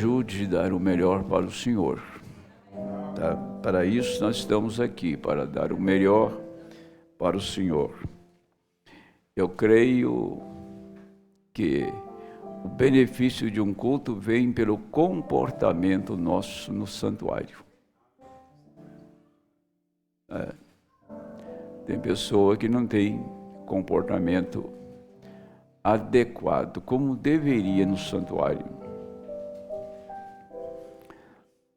ajude a dar o melhor para o Senhor. Tá? Para isso nós estamos aqui, para dar o melhor para o Senhor. Eu creio que o benefício de um culto vem pelo comportamento nosso no santuário. Tem pessoa que não tem comportamento adequado, como deveria no santuário.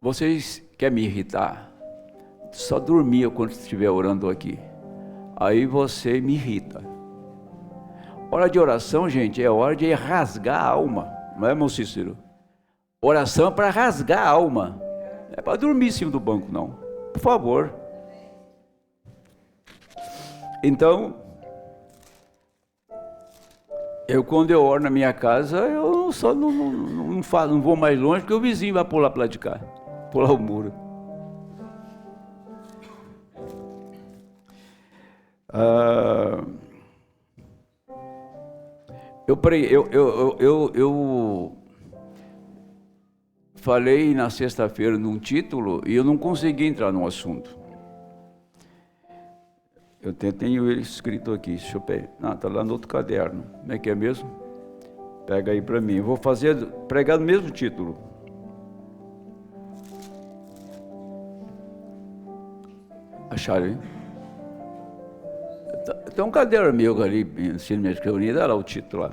Vocês querem me irritar? Só dormia quando estiver orando aqui. Aí você me irrita. Hora de oração, gente, é hora de rasgar a alma. Não é, irmão Cícero? Oração é para rasgar a alma. Não é para dormir em cima do banco, não. Por favor. Então, quando eu oro na minha casa, eu só não vou mais longe, porque o vizinho vai pular para lá de cá. Pular o muro. Eu falei na sexta-feira num título e eu não consegui entrar no assunto. Eu tenho ele escrito aqui, deixa eu pegar. Não, está lá no outro caderno. Como é que é mesmo? Pega aí para mim. Eu vou pregar no mesmo título. Acharam, hein? Tem um caderno meu ali, Ensino Médico Reunido, olha lá o título lá.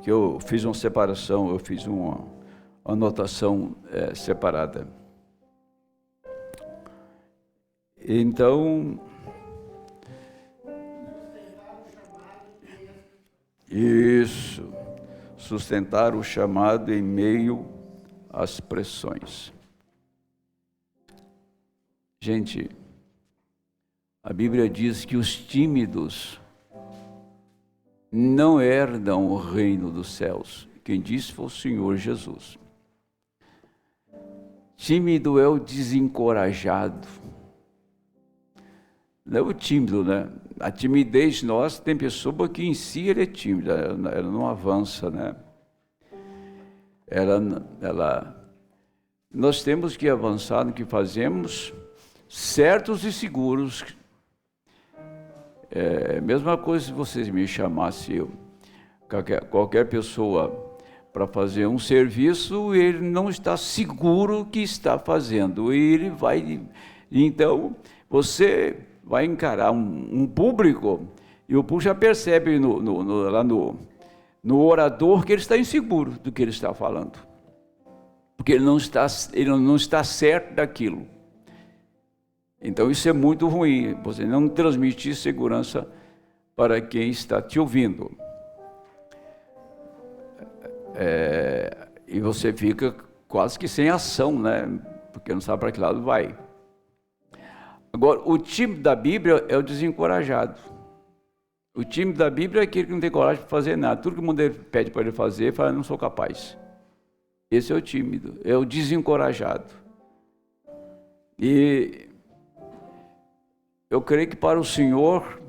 Que eu fiz uma separação, eu fiz uma anotação separada. Então, isso, sustentar o chamado em meio às pressões. Gente, a Bíblia diz que os tímidos não herdam o reino dos céus. Quem disse foi o Senhor Jesus. Tímido é o desencorajado. Não é o tímido, né? A timidez nossa, tem pessoa que em si ela é tímida, ela não avança, né? Nós temos que avançar no que fazemos, certos e seguros. Mesma coisa se vocês me chamassem, qualquer pessoa para fazer um serviço, ele não está seguro que está fazendo, e ele vai, então você vai encarar um público, e o público já percebe lá no orador que ele está inseguro do que ele está falando, porque ele não está certo daquilo. Então isso é muito ruim, você não transmitir segurança para quem está te ouvindo. E você fica quase que sem ação, né? Porque não sabe para que lado vai. Agora, o tímido da Bíblia é o desencorajado. O tímido da Bíblia é aquele que não tem coragem de fazer nada. Tudo que o mundo pede para ele fazer, ele fala, não sou capaz. Esse é o tímido, é o desencorajado. E eu creio que para o Senhor,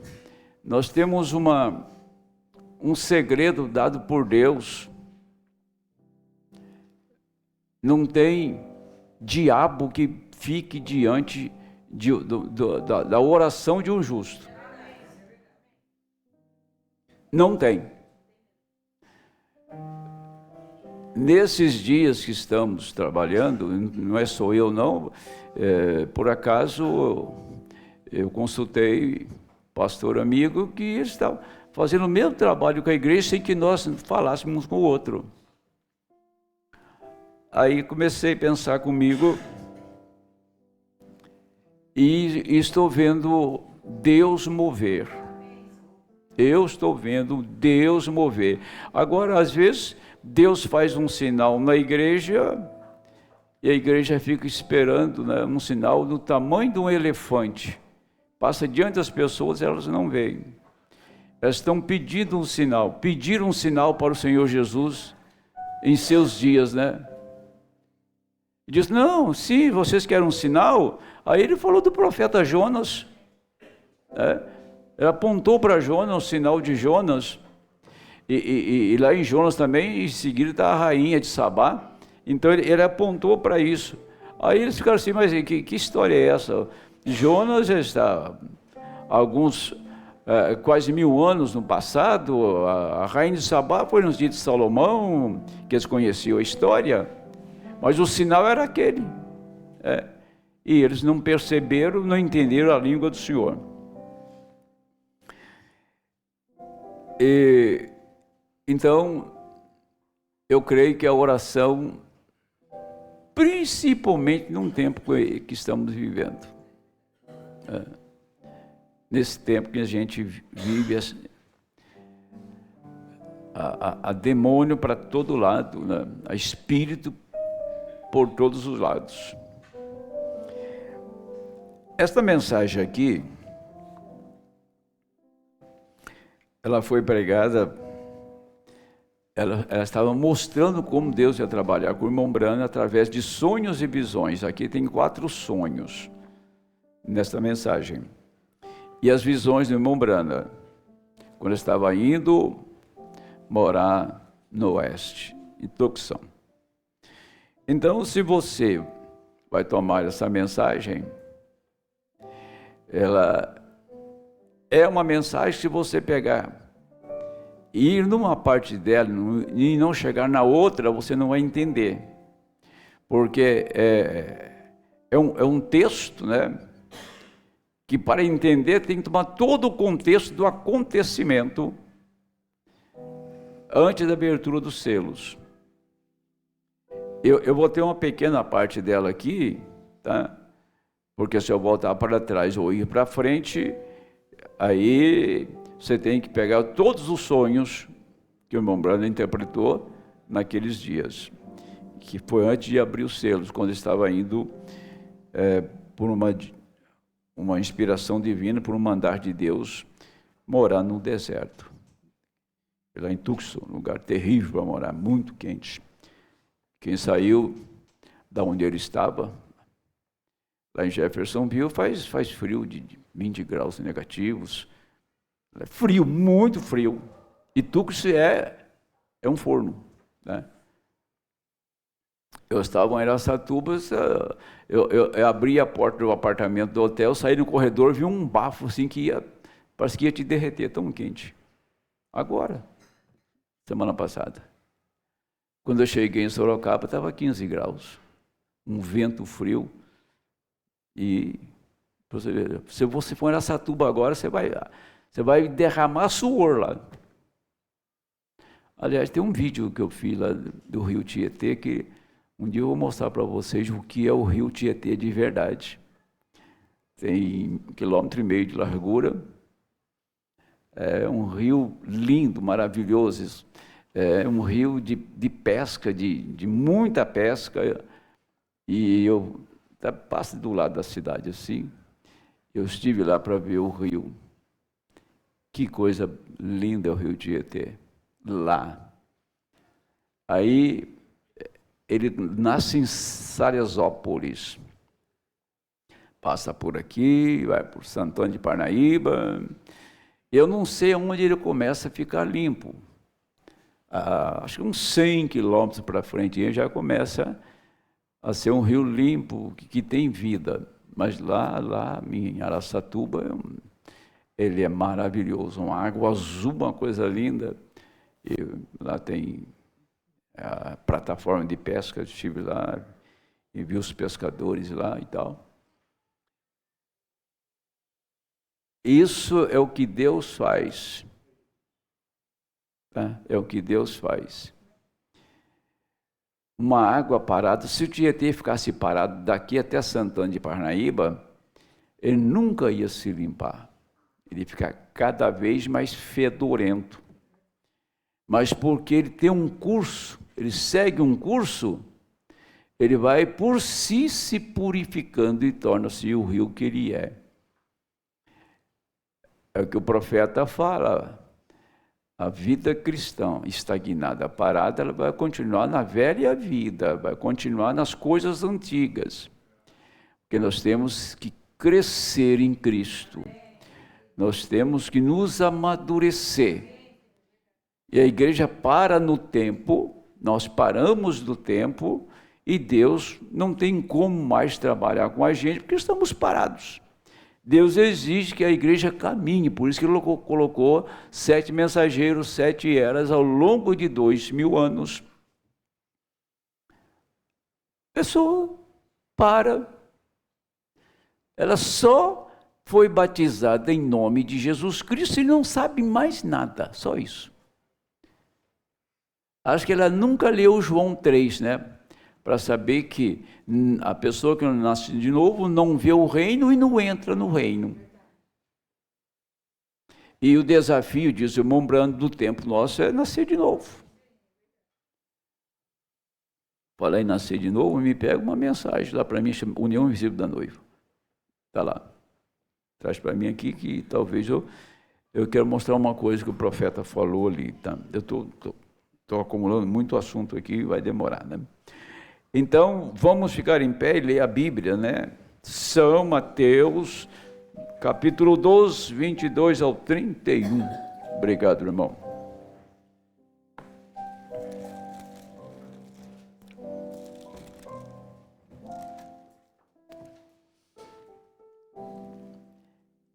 nós temos um segredo dado por Deus. Não tem diabo que fique diante da oração de um justo. Não tem. Nesses dias que estamos trabalhando, não é só eu não, por acaso eu consultei pastor amigo que ele estava fazendo o mesmo trabalho com a igreja sem que nós falássemos com o outro. Aí comecei a pensar comigo e estou vendo Deus mover. Eu estou vendo Deus mover. Agora, às vezes, Deus faz um sinal na igreja e a igreja fica esperando, né, um sinal do tamanho de um elefante. Passa diante das pessoas, elas não veem. Elas estão pedindo um sinal. Pediram um sinal para o Senhor Jesus em seus dias, né? Diz, não, sim, vocês querem um sinal? Aí ele falou do profeta Jonas. Ele apontou para Jonas, o sinal de Jonas. E lá em Jonas também, em seguida está a rainha de Sabá. Então ele apontou para isso. Aí eles ficaram assim, mas que história é essa? Jonas já está alguns, quase 1000 anos no passado. A rainha de Sabá foi nos dias de Salomão, que eles conheciam a história. Mas o sinal era aquele. E eles não perceberam, não entenderam a língua do Senhor. Então, eu creio que a oração, principalmente num tempo que estamos vivendo, nesse tempo que a gente vive a demônio para todo lado, né? A espírito por todos os lados. Esta mensagem aqui, ela foi pregada, ela estava mostrando como Deus ia trabalhar com o irmão Branham através de sonhos e visões. Aqui tem 4 sonhos nesta mensagem. E as visões do irmão Branham, quando estava indo morar no oeste, em Tucson. Então, se você vai tomar essa mensagem, ela é uma mensagem que você pegar e ir numa parte dela e não chegar na outra, você não vai entender. Porque é um texto, né, que para entender tem que tomar todo o contexto do acontecimento antes da abertura dos selos. Eu vou ter uma pequena parte dela aqui, tá? Porque se eu voltar para trás ou ir para frente, aí você tem que pegar todos os sonhos que o irmão Branham interpretou naqueles dias, que foi antes de abrir os selos, quando estava indo por uma inspiração divina, por um mandar de Deus, morar no deserto. Lá em Tucson, um lugar terrível para morar, muito quente. Quem saiu da onde ele estava, lá em Jeffersonville, faz frio de 20 graus negativos. É frio, muito frio. E Tucson é um forno, né? Eu estava em Araçatuba, eu abri a porta do apartamento do hotel, saí no corredor, vi um bafo assim parece que ia te derreter, tão quente. Agora, semana passada. Quando eu cheguei em Sorocaba, estava 15 graus. Um vento frio. E se você for em Araçatuba agora, você vai derramar suor lá. Aliás, tem um vídeo que eu fiz lá do Rio Tietê, que um dia eu vou mostrar para vocês o que é o Rio Tietê de verdade. Tem 1,5 km de largura. É um rio lindo, maravilhoso. É um rio de pesca, de muita pesca. E eu passo do lado da cidade assim. Eu estive lá para ver o rio. Que coisa linda é o Rio Tietê. Lá. Aí ele nasce em Salesópolis. Passa por aqui, vai por Santo Antônio de Parnaíba. Eu não sei onde ele começa a ficar limpo. Acho que uns 100 quilômetros para frente ele já começa a ser um rio limpo, que tem vida. Mas lá em Araçatuba, ele é maravilhoso. Uma água azul, uma coisa linda. E lá tem a plataforma de pesca, eu estive lá e vi os pescadores lá e tal. Isso é o que Deus faz. Tá? É o que Deus faz. Uma água parada, se o Tietê ficasse parado daqui até Santana de Parnaíba, ele nunca ia se limpar. Ele fica cada vez mais fedorento. Mas porque ele tem um curso, ele segue um curso, ele vai por si se purificando e torna-se o rio que ele é. É o que o profeta fala. A vida cristã estagnada, parada, ela vai continuar na velha vida, vai continuar nas coisas antigas. Porque nós temos que crescer em Cristo. Nós temos que nos amadurecer. E a igreja para no tempo, nós paramos no tempo, e Deus não tem como mais trabalhar com a gente, porque estamos parados. Deus exige que a igreja caminhe, por isso que Ele colocou 7 mensageiros, 7 eras ao longo de 2000 anos. A pessoa para, ela só foi batizada em nome de Jesus Cristo e não sabe mais nada, só isso. Acho que ela nunca leu João 3, né? Para saber que a pessoa que não nasce de novo não vê o reino e não entra no reino. E o desafio, diz o irmão Brando, do tempo nosso é nascer de novo. Falar em nascer de novo, me pega uma mensagem lá para mim, chama União Invisível da Noiva. Está lá. Traz para mim aqui que talvez eu quero mostrar uma coisa que o profeta falou ali. Tá? Eu estou acumulando muito assunto aqui, vai demorar, né? Então, vamos ficar em pé e ler a Bíblia, né? São Mateus, capítulo 12, 22 ao 31. Obrigado, irmão.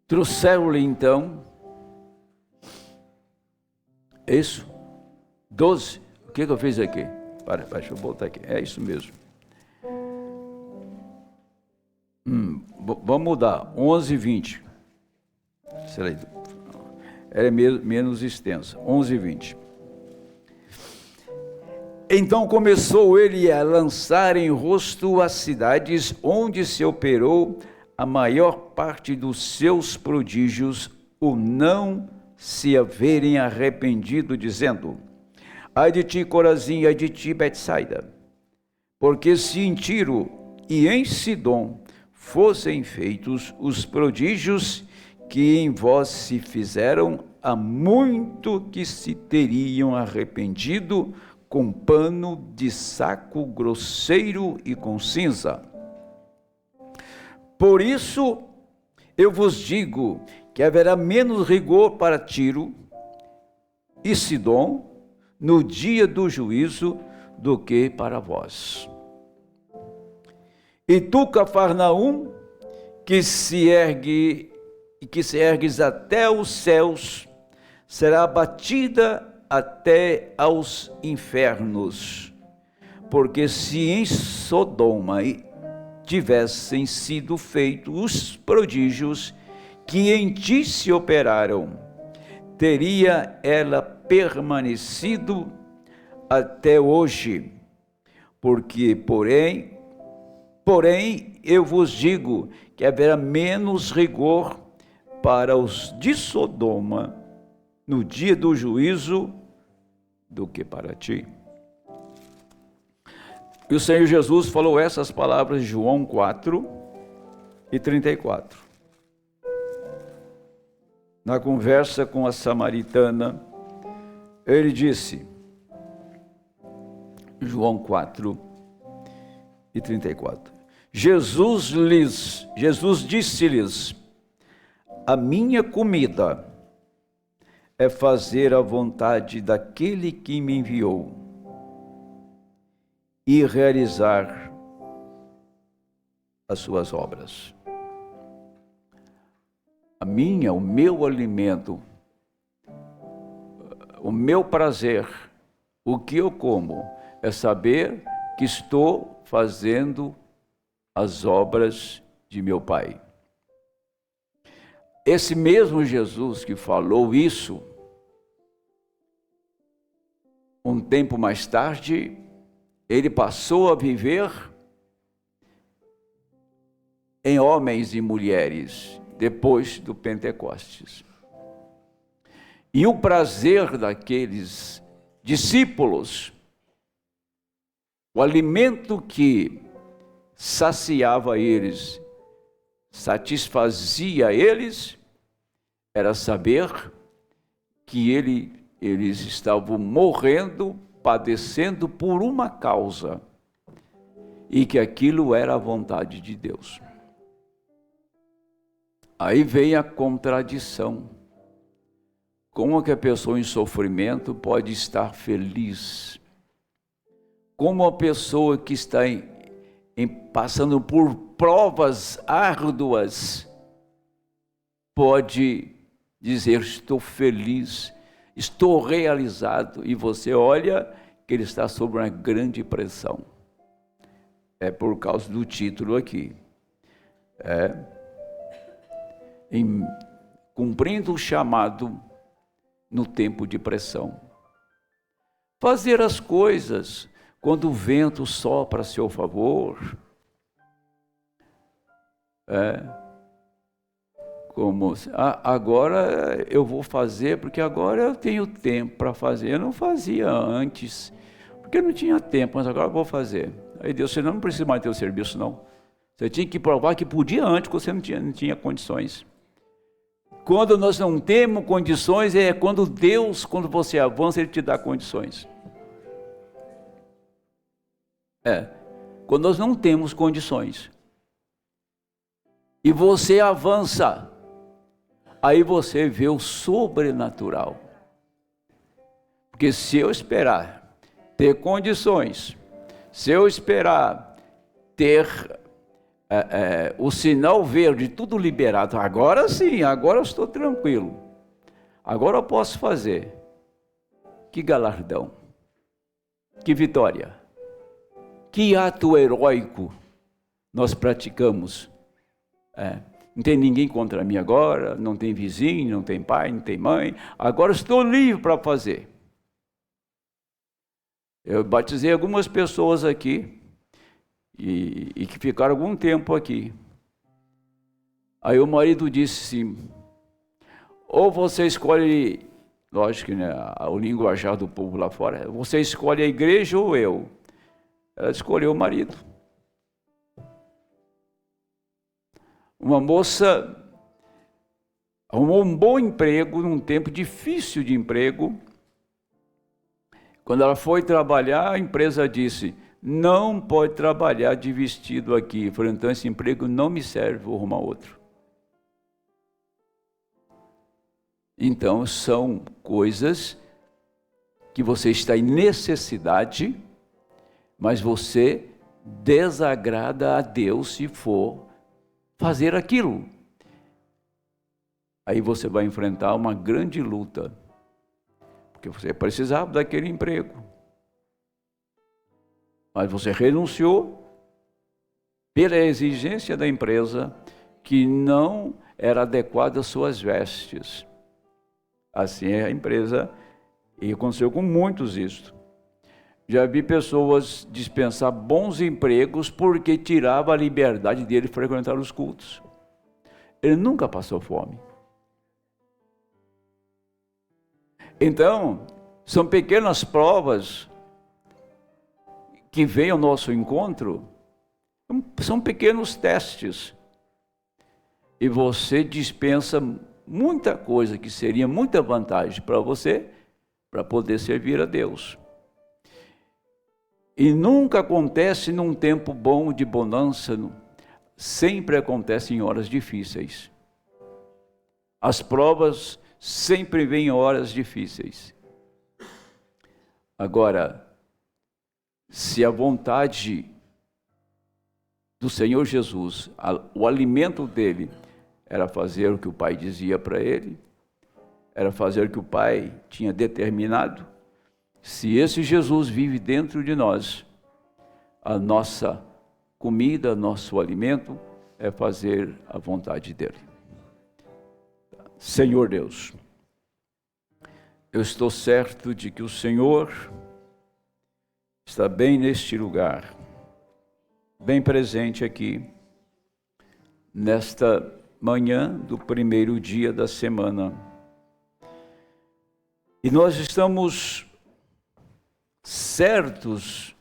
Trouxeram-lhe então, isso, 12, o que eu fiz aqui? Deixa eu voltar aqui, é isso mesmo. Vamos mudar, 11 e 20. É menos extensa, 11 e 20. Então começou ele a lançar em rosto as cidades onde se operou a maior parte dos seus prodígios, o não se haverem arrependido, dizendo: ai de ti, Corazim, ai de ti, Betsaida, porque se em Tiro e em Sidom fossem feitos os prodígios que em vós se fizeram, há muito que se teriam arrependido com pano de saco grosseiro e com cinza. Por isso eu vos digo que haverá menos rigor para Tiro e Sidom no dia do juízo do que para vós. E tu, Cafarnaum, que se ergues até os céus, será abatida até aos infernos. Porque se em Sodoma tivessem sido feitos os prodígios que em ti se operaram, teria ela permanecido até hoje. Porque, porém, eu vos digo que haverá menos rigor para os de Sodoma no dia do juízo do que para ti. E o Senhor Jesus falou essas palavras em João 4 e 34. Na conversa com a samaritana, ele disse, João 4 e 34, Jesus disse-lhes, a minha comida é fazer a vontade daquele que me enviou e realizar as suas obras. O meu alimento, o meu prazer, o que eu como, é saber que estou fazendo as obras de meu Pai. Esse mesmo Jesus que falou isso, um tempo mais tarde, ele passou a viver em homens e mulheres, depois do Pentecostes. E o prazer daqueles discípulos, o alimento que saciava eles, satisfazia eles, era saber que eles estavam morrendo, padecendo por uma causa, e que aquilo era a vontade de Deus. Aí vem a contradição. Como que a pessoa em sofrimento pode estar feliz? Como a pessoa que está passando por provas árduas pode dizer: estou feliz, estou realizado, e você olha que ele está sob uma grande pressão. É por causa do título aqui. Cumprindo o chamado no tempo de pressão. Fazer as coisas quando o vento sopra a seu favor. Como agora eu vou fazer, porque agora eu tenho tempo para fazer. Eu não fazia antes, porque eu não tinha tempo, mas agora eu vou fazer. Aí Deus, você não precisa mais ter o serviço, não. Você tinha que provar que podia antes, porque você não tinha condições. Quando nós não temos condições, é quando Deus, quando você avança, Ele te dá condições. Quando nós não temos condições, e você avança, aí você vê o sobrenatural. Porque se eu esperar ter condições, se eu esperar ter o sinal verde, tudo liberado, agora sim, agora eu estou tranquilo, agora eu posso fazer. Que galardão, que vitória, que ato heróico nós praticamos. Não tem ninguém contra mim agora, não tem vizinho, não tem pai, não tem mãe, agora estou livre para fazer. Eu batizei algumas pessoas aqui, e que ficaram algum tempo aqui. Aí o marido disse assim: ou você escolhe, lógico que, né, o linguajar do povo lá fora, você escolhe a igreja ou eu? Ela escolheu o marido. Uma moça arrumou um bom emprego num tempo difícil de emprego. Quando ela foi trabalhar, a empresa disse: não pode trabalhar de vestido aqui. Eu falei: então esse emprego não me serve, vou arrumar outro. Então são coisas que você está em necessidade, mas você desagrada a Deus se for fazer aquilo. Aí você vai enfrentar uma grande luta, porque você precisava daquele emprego. Mas você renunciou pela exigência da empresa, que não era adequada às suas vestes. Assim é a empresa, e aconteceu com muitos isso. Já vi pessoas dispensar bons empregos porque tirava a liberdade dele de frequentar os cultos. Ele nunca passou fome. Então, são pequenas provas que vêm ao nosso encontro, são pequenos testes. E você dispensa muita coisa que seria muita vantagem para você, para poder servir a Deus. E nunca acontece num tempo bom de bonança, sempre acontece em horas difíceis. As provas sempre vêm em horas difíceis. Agora, se a vontade do Senhor Jesus, o alimento dele, era fazer o que o Pai dizia para ele, era fazer o que o Pai tinha determinado, se esse Jesus vive dentro de nós, a nossa comida, nosso alimento, é fazer a vontade dele. Senhor Deus, eu estou certo de que o Senhor está bem neste lugar, bem presente aqui, nesta manhã do primeiro dia da semana. E nós estamos certos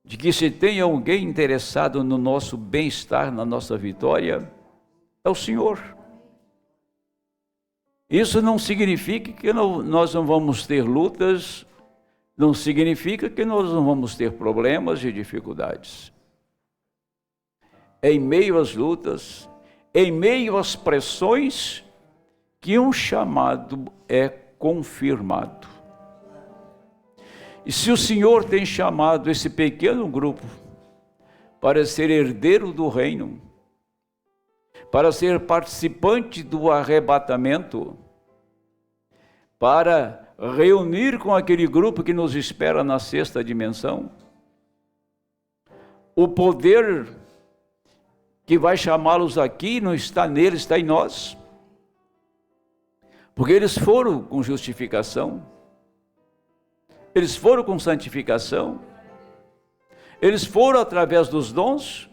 de que se tem alguém interessado no nosso bem-estar, na nossa vitória, é o Senhor. Isso não significa que nós não vamos ter lutas, não significa que nós não vamos ter problemas e dificuldades. Em meio às lutas, em meio às pressões, que um chamado é confirmado. E se o Senhor tem chamado esse pequeno grupo para ser herdeiro do reino, para ser participante do arrebatamento, para reunir com aquele grupo que nos espera na sexta dimensão, o poder que vai chamá-los aqui não está neles, está em nós. Porque eles foram com justificação, eles foram com santificação, eles foram através dos dons,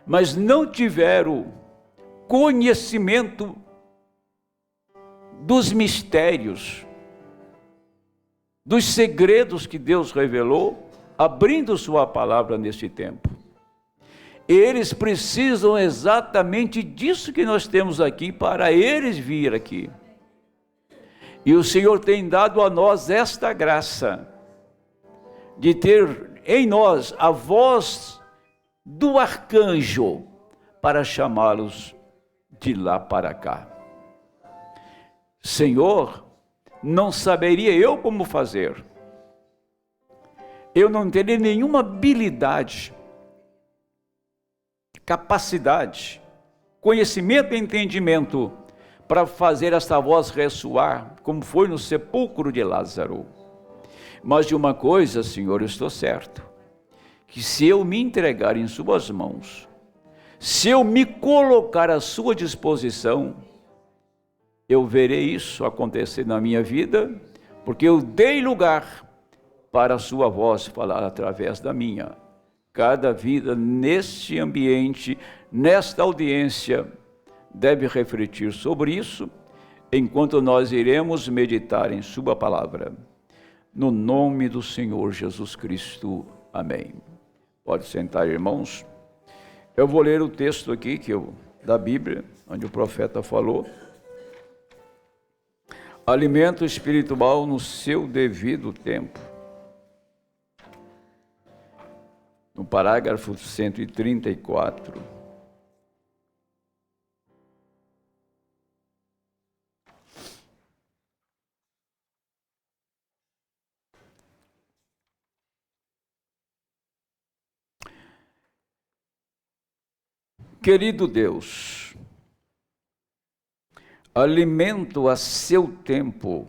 mas não tiveram conhecimento dos mistérios, dos segredos que Deus revelou, abrindo sua palavra neste tempo. Eles precisam exatamente disso que nós temos aqui, para eles vir aqui. E o Senhor tem dado a nós esta graça, de ter em nós a voz do arcanjo, para chamá-los de lá para cá. Senhor, não saberia eu como fazer. Eu não teria nenhuma habilidade, capacidade, conhecimento e entendimento para fazer esta voz ressoar, como foi no sepulcro de Lázaro. Mas de uma coisa, Senhor, eu estou certo, que se eu me entregar em suas mãos, se eu me colocar à sua disposição, eu verei isso acontecer na minha vida, porque eu dei lugar para a sua voz falar através da minha. Cada vida neste ambiente, nesta audiência, deve refletir sobre isso, enquanto nós iremos meditar em sua palavra. No nome do Senhor Jesus Cristo. Amém. Pode sentar, irmãos. Eu vou ler o texto aqui da Bíblia, onde o profeta falou. Alimento espiritual no seu devido tempo. No parágrafo 134. Querido Deus, alimento a seu tempo,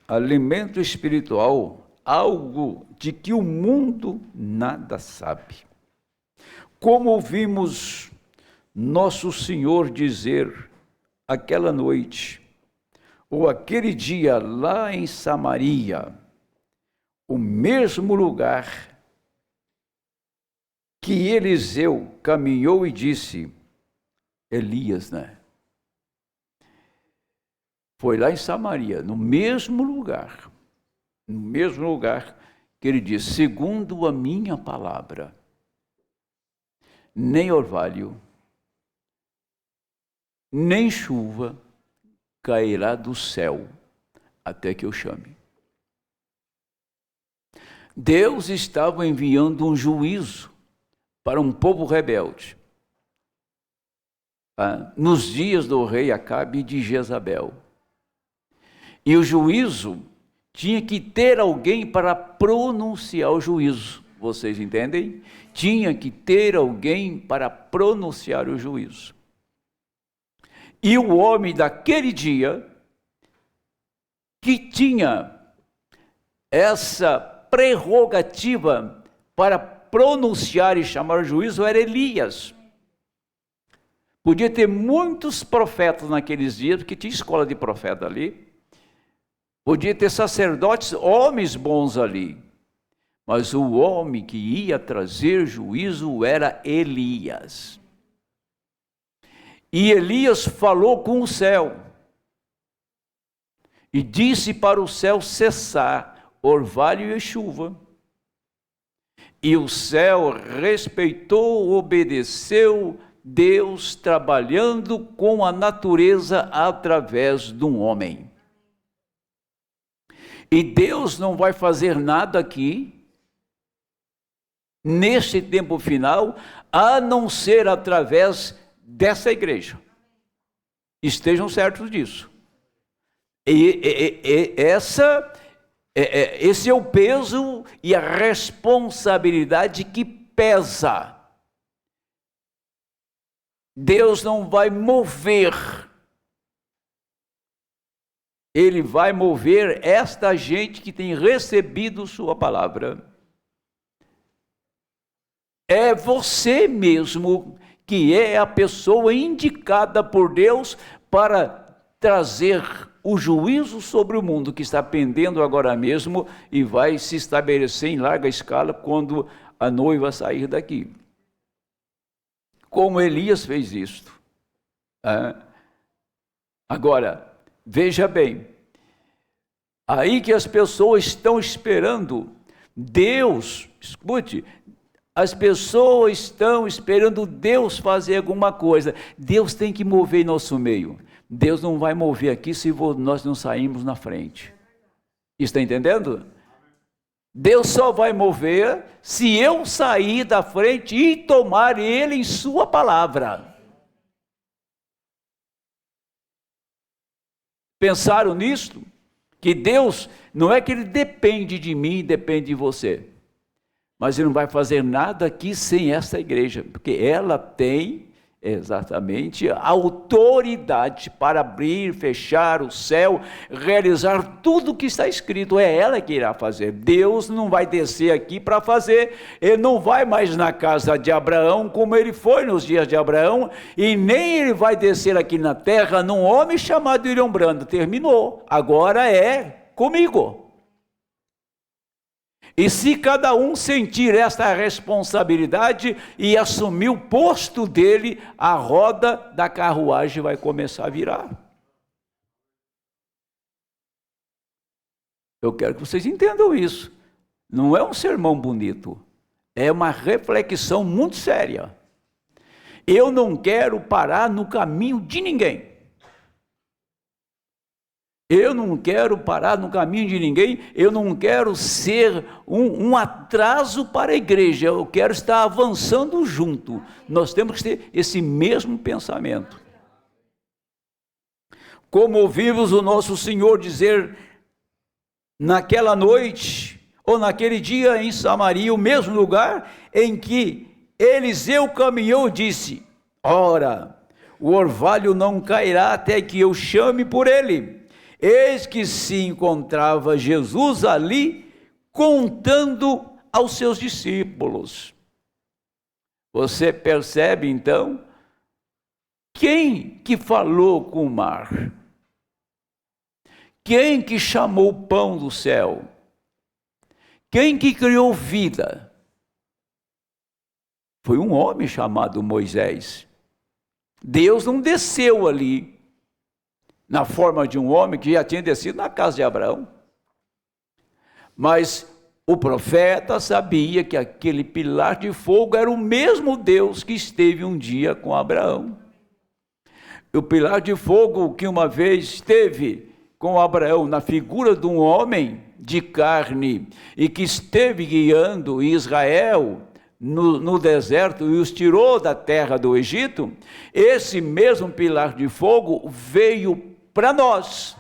alimento espiritual, algo de que o mundo nada sabe. Como ouvimos nosso Senhor dizer aquela noite, ou aquele dia lá em Samaria, o mesmo lugar que Eliseu caminhou e disse, Elias, né? Foi lá em Samaria, no mesmo lugar que ele disse, segundo a minha palavra, nem orvalho, nem chuva cairá do céu até que eu chame. Deus estava enviando um juízo para um povo rebelde, nos dias do rei Acabe e de Jezabel. E o juízo tinha que ter alguém para pronunciar o juízo. Vocês entendem? Tinha que ter alguém para pronunciar o juízo. E o homem daquele dia, que tinha essa prerrogativa para pronunciar e chamar o juízo, era Elias. Podia ter muitos profetas naqueles dias, porque tinha escola de profeta ali. Podia ter sacerdotes, homens bons ali. Mas o homem que ia trazer juízo era Elias. E Elias falou com o céu. E disse para o céu cessar orvalho e chuva. E o céu respeitou, obedeceu Deus, trabalhando com a natureza através de um homem. E Deus não vai fazer nada aqui, neste tempo final, a não ser através dessa igreja. Estejam certos disso. Esse é o peso e a responsabilidade que pesa. Deus não vai mover, Ele vai mover esta gente que tem recebido sua palavra. É você mesmo que é a pessoa indicada por Deus para trazer o juízo sobre o mundo que está pendendo agora mesmo e vai se estabelecer em larga escala quando a noiva sair daqui. Como Elias fez isto. Agora, veja bem, aí que as pessoas estão esperando Deus, escute, as pessoas estão esperando Deus fazer alguma coisa. Deus tem que mover em nosso meio. Deus não vai mover aqui se nós não sairmos na frente. Está entendendo? Deus só vai mover se eu sair da frente e tomar Ele em sua palavra. Pensaram nisso? Que Deus, não é que Ele depende de mim, depende de você. Mas Ele não vai fazer nada aqui sem essa igreja, porque ela tem exatamente a autoridade para abrir, fechar o céu, realizar tudo o que está escrito. É ela que irá fazer. Deus não vai descer aqui para fazer. Ele não vai mais na casa de Abraão como ele foi nos dias de Abraão, e nem ele vai descer aqui na terra num homem chamado Irão Brando. Terminou. Agora é comigo. E se cada um sentir esta responsabilidade e assumir o posto dele, a roda da carruagem vai começar a virar. Eu quero que vocês entendam isso. Não é um sermão bonito, é uma reflexão muito séria. Eu não quero parar no caminho de ninguém. Eu não quero parar no caminho de ninguém, eu não quero ser um atraso para a igreja, eu quero estar avançando junto. Nós temos que ter esse mesmo pensamento. Como ouvimos o nosso Senhor dizer naquela noite, ou naquele dia em Samaria, o mesmo lugar em que Eliseu caminhou, disse: ora, o orvalho não cairá até que eu chame por ele. Eis que se encontrava Jesus ali, contando aos seus discípulos. Você percebe então, quem que falou com o mar? Quem que chamou o pão do céu? Quem que criou vida? Foi um homem chamado Moisés. Deus não desceu ali na forma de um homem que já tinha descido na casa de Abraão. Mas o profeta sabia que aquele pilar de fogo era o mesmo Deus que esteve um dia com Abraão. O pilar de fogo que uma vez esteve com Abraão na figura de um homem de carne e que esteve guiando Israel no deserto e os tirou da terra do Egito, esse mesmo pilar de fogo veio para nós,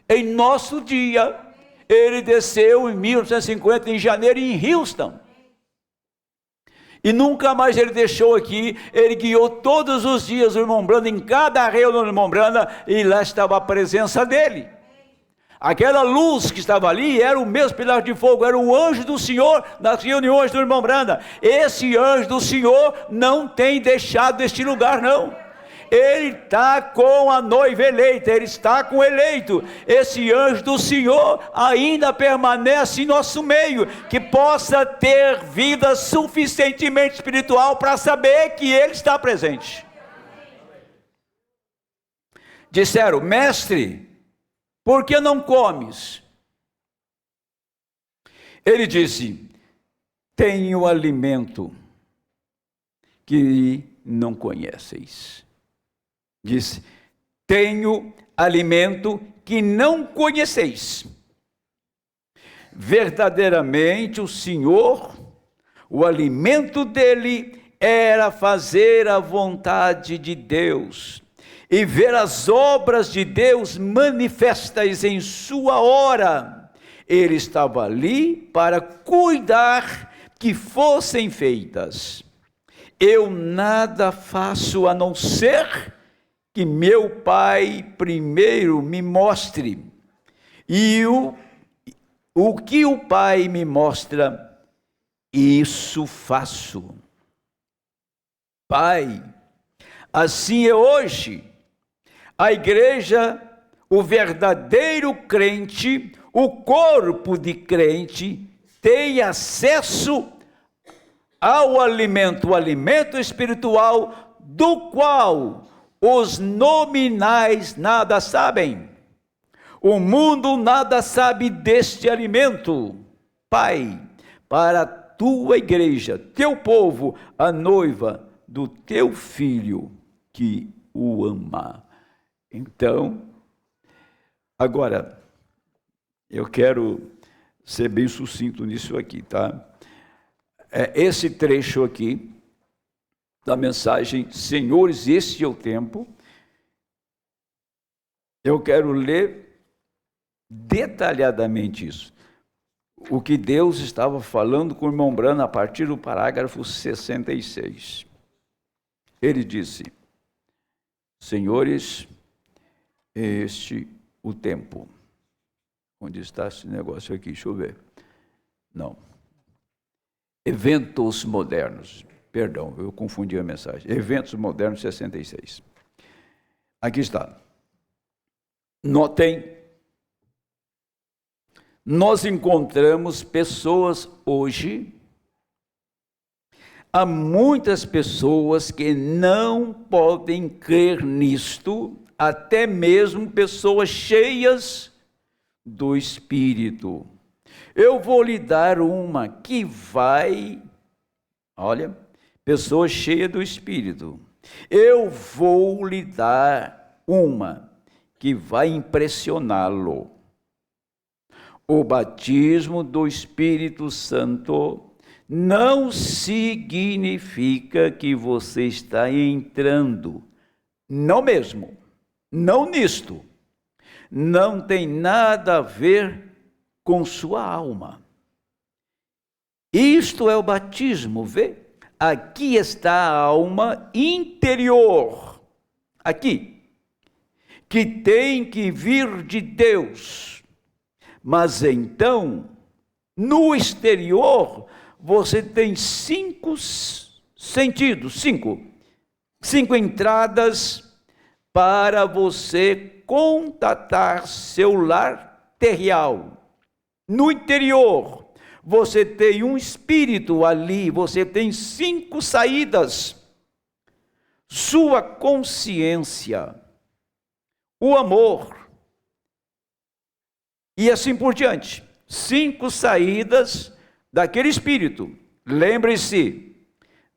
em nosso dia. Ele desceu em 1950, em janeiro, em Houston, e nunca mais ele deixou aqui. Ele guiou todos os dias o irmão Brando, em cada reunião do irmão Brando, e lá estava a presença dele. Aquela luz que estava ali era o mesmo pilar de fogo, era o anjo do Senhor nas reuniões do irmão Branda. Esse anjo do Senhor não tem deixado este lugar, não. Ele está com a noiva eleita, ele está com o eleito. Esse anjo do Senhor ainda permanece em nosso meio, que possa ter vida suficientemente espiritual para saber que ele está presente. Disseram: mestre, por que não comes? Ele disse: tenho alimento que não conheceis. Disse: tenho alimento que não conheceis. Verdadeiramente o Senhor, o alimento dele era fazer a vontade de Deus. e ver as obras de Deus manifestas em sua hora. Ele estava ali para cuidar que fossem feitas. Eu nada faço a não ser que meu Pai primeiro me mostre. E o que o Pai me mostra, isso faço. Pai, assim é hoje. A igreja, o verdadeiro crente, o corpo de crente, tem acesso ao alimento, o alimento espiritual, do qual os nominais nada sabem. O mundo nada sabe deste alimento. Pai, para a tua igreja, teu povo, a noiva do teu filho que o ama. Então, agora, eu quero ser bem sucinto nisso aqui, tá? Esse trecho aqui da mensagem, Senhores, este é o tempo, eu quero ler detalhadamente isso. O que Deus estava falando com o irmão Branham a partir do parágrafo 66. Ele disse, Senhores, este o tempo. Onde está esse negócio aqui? Deixa eu ver. Não. Eventos modernos. Perdão, eu confundi a mensagem. Eventos modernos 66. Aqui está. Notem, nós encontramos pessoas hoje, há muitas pessoas que não podem crer nisto, até mesmo pessoas cheias do Espírito. Eu vou lhe dar uma que vai, olha, pessoa cheia do Espírito. Eu vou lhe dar uma que vai impressioná-lo. O batismo do Espírito Santo não significa que você está entrando, não mesmo, não nisto. Não tem nada a ver com sua alma. Isto é o batismo, vê? Aqui está a alma interior, aqui, que tem que vir de Deus. Mas então, no exterior, você tem 5 sentidos, cinco entradas para você contatar seu lar terreal. No interior, você tem um espírito ali, você tem 5 saídas. Sua consciência, o amor, e assim por diante. 5 saídas daquele espírito. Lembre-se,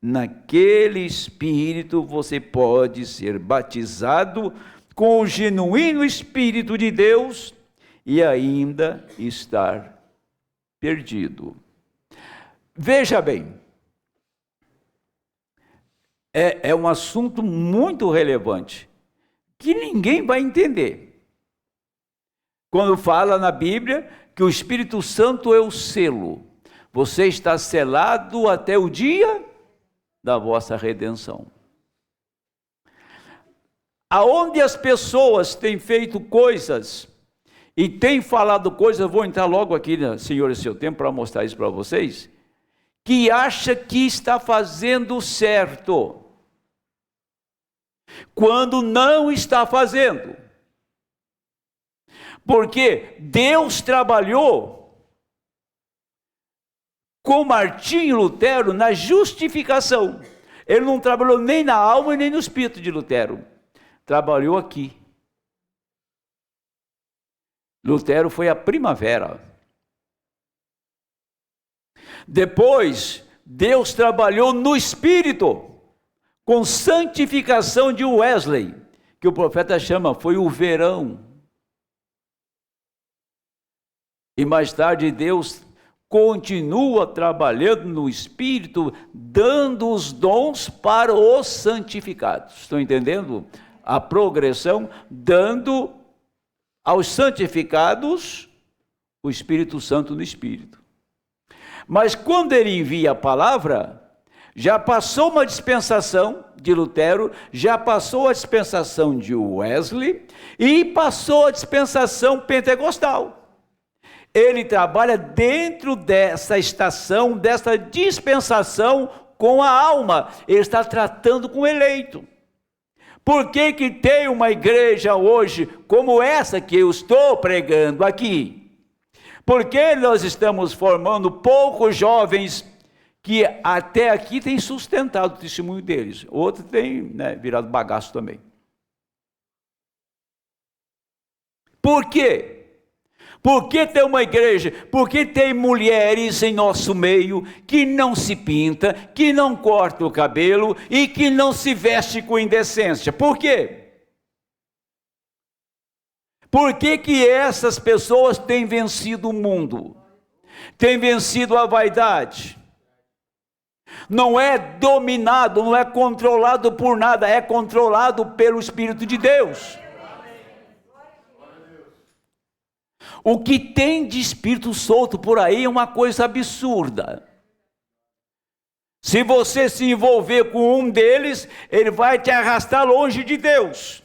naquele espírito você pode ser batizado com o genuíno Espírito de Deus e ainda estar perdido. Veja bem, é um assunto muito relevante, que ninguém vai entender. Quando fala na Bíblia que o Espírito Santo é o selo, você está selado até o dia da vossa redenção. Aonde as pessoas têm feito coisas e têm falado coisas, eu vou entrar logo aqui, Senhor, esse seu tempo para mostrar isso para vocês, que acha que está fazendo certo, quando não está fazendo. Porque Deus trabalhou com Martinho Lutero na justificação. Ele não trabalhou nem na alma e nem no espírito de Lutero. Trabalhou aqui. Lutero foi a primavera. Depois, Deus trabalhou no espírito, com santificação de Wesley, que o profeta chama, foi o verão. E mais tarde Deus continua trabalhando no Espírito, dando os dons para os santificados. Estão entendendo a progressão, dando aos santificados o Espírito Santo no Espírito. Mas quando ele envia a palavra, já passou uma dispensação de Lutero, já passou a dispensação de Wesley e passou a dispensação pentecostal. Ele trabalha dentro dessa estação, dessa dispensação com a alma. Ele está tratando com o eleito. Por que que tem uma igreja hoje como essa que eu estou pregando aqui? Porque nós estamos formando poucos jovens que até aqui têm sustentado o testemunho deles. Outros têm, virado bagaço também. Por quê? Por que tem uma igreja? Porque tem mulheres em nosso meio que não se pinta, que não corta o cabelo e que não se veste com indecência. Por quê? Por que que essas pessoas têm vencido o mundo? Têm vencido a vaidade? Não é dominado, não é controlado por nada, é controlado pelo Espírito de Deus. O que tem de espírito solto por aí é uma coisa absurda. Se você se envolver com um deles, ele vai te arrastar longe de Deus.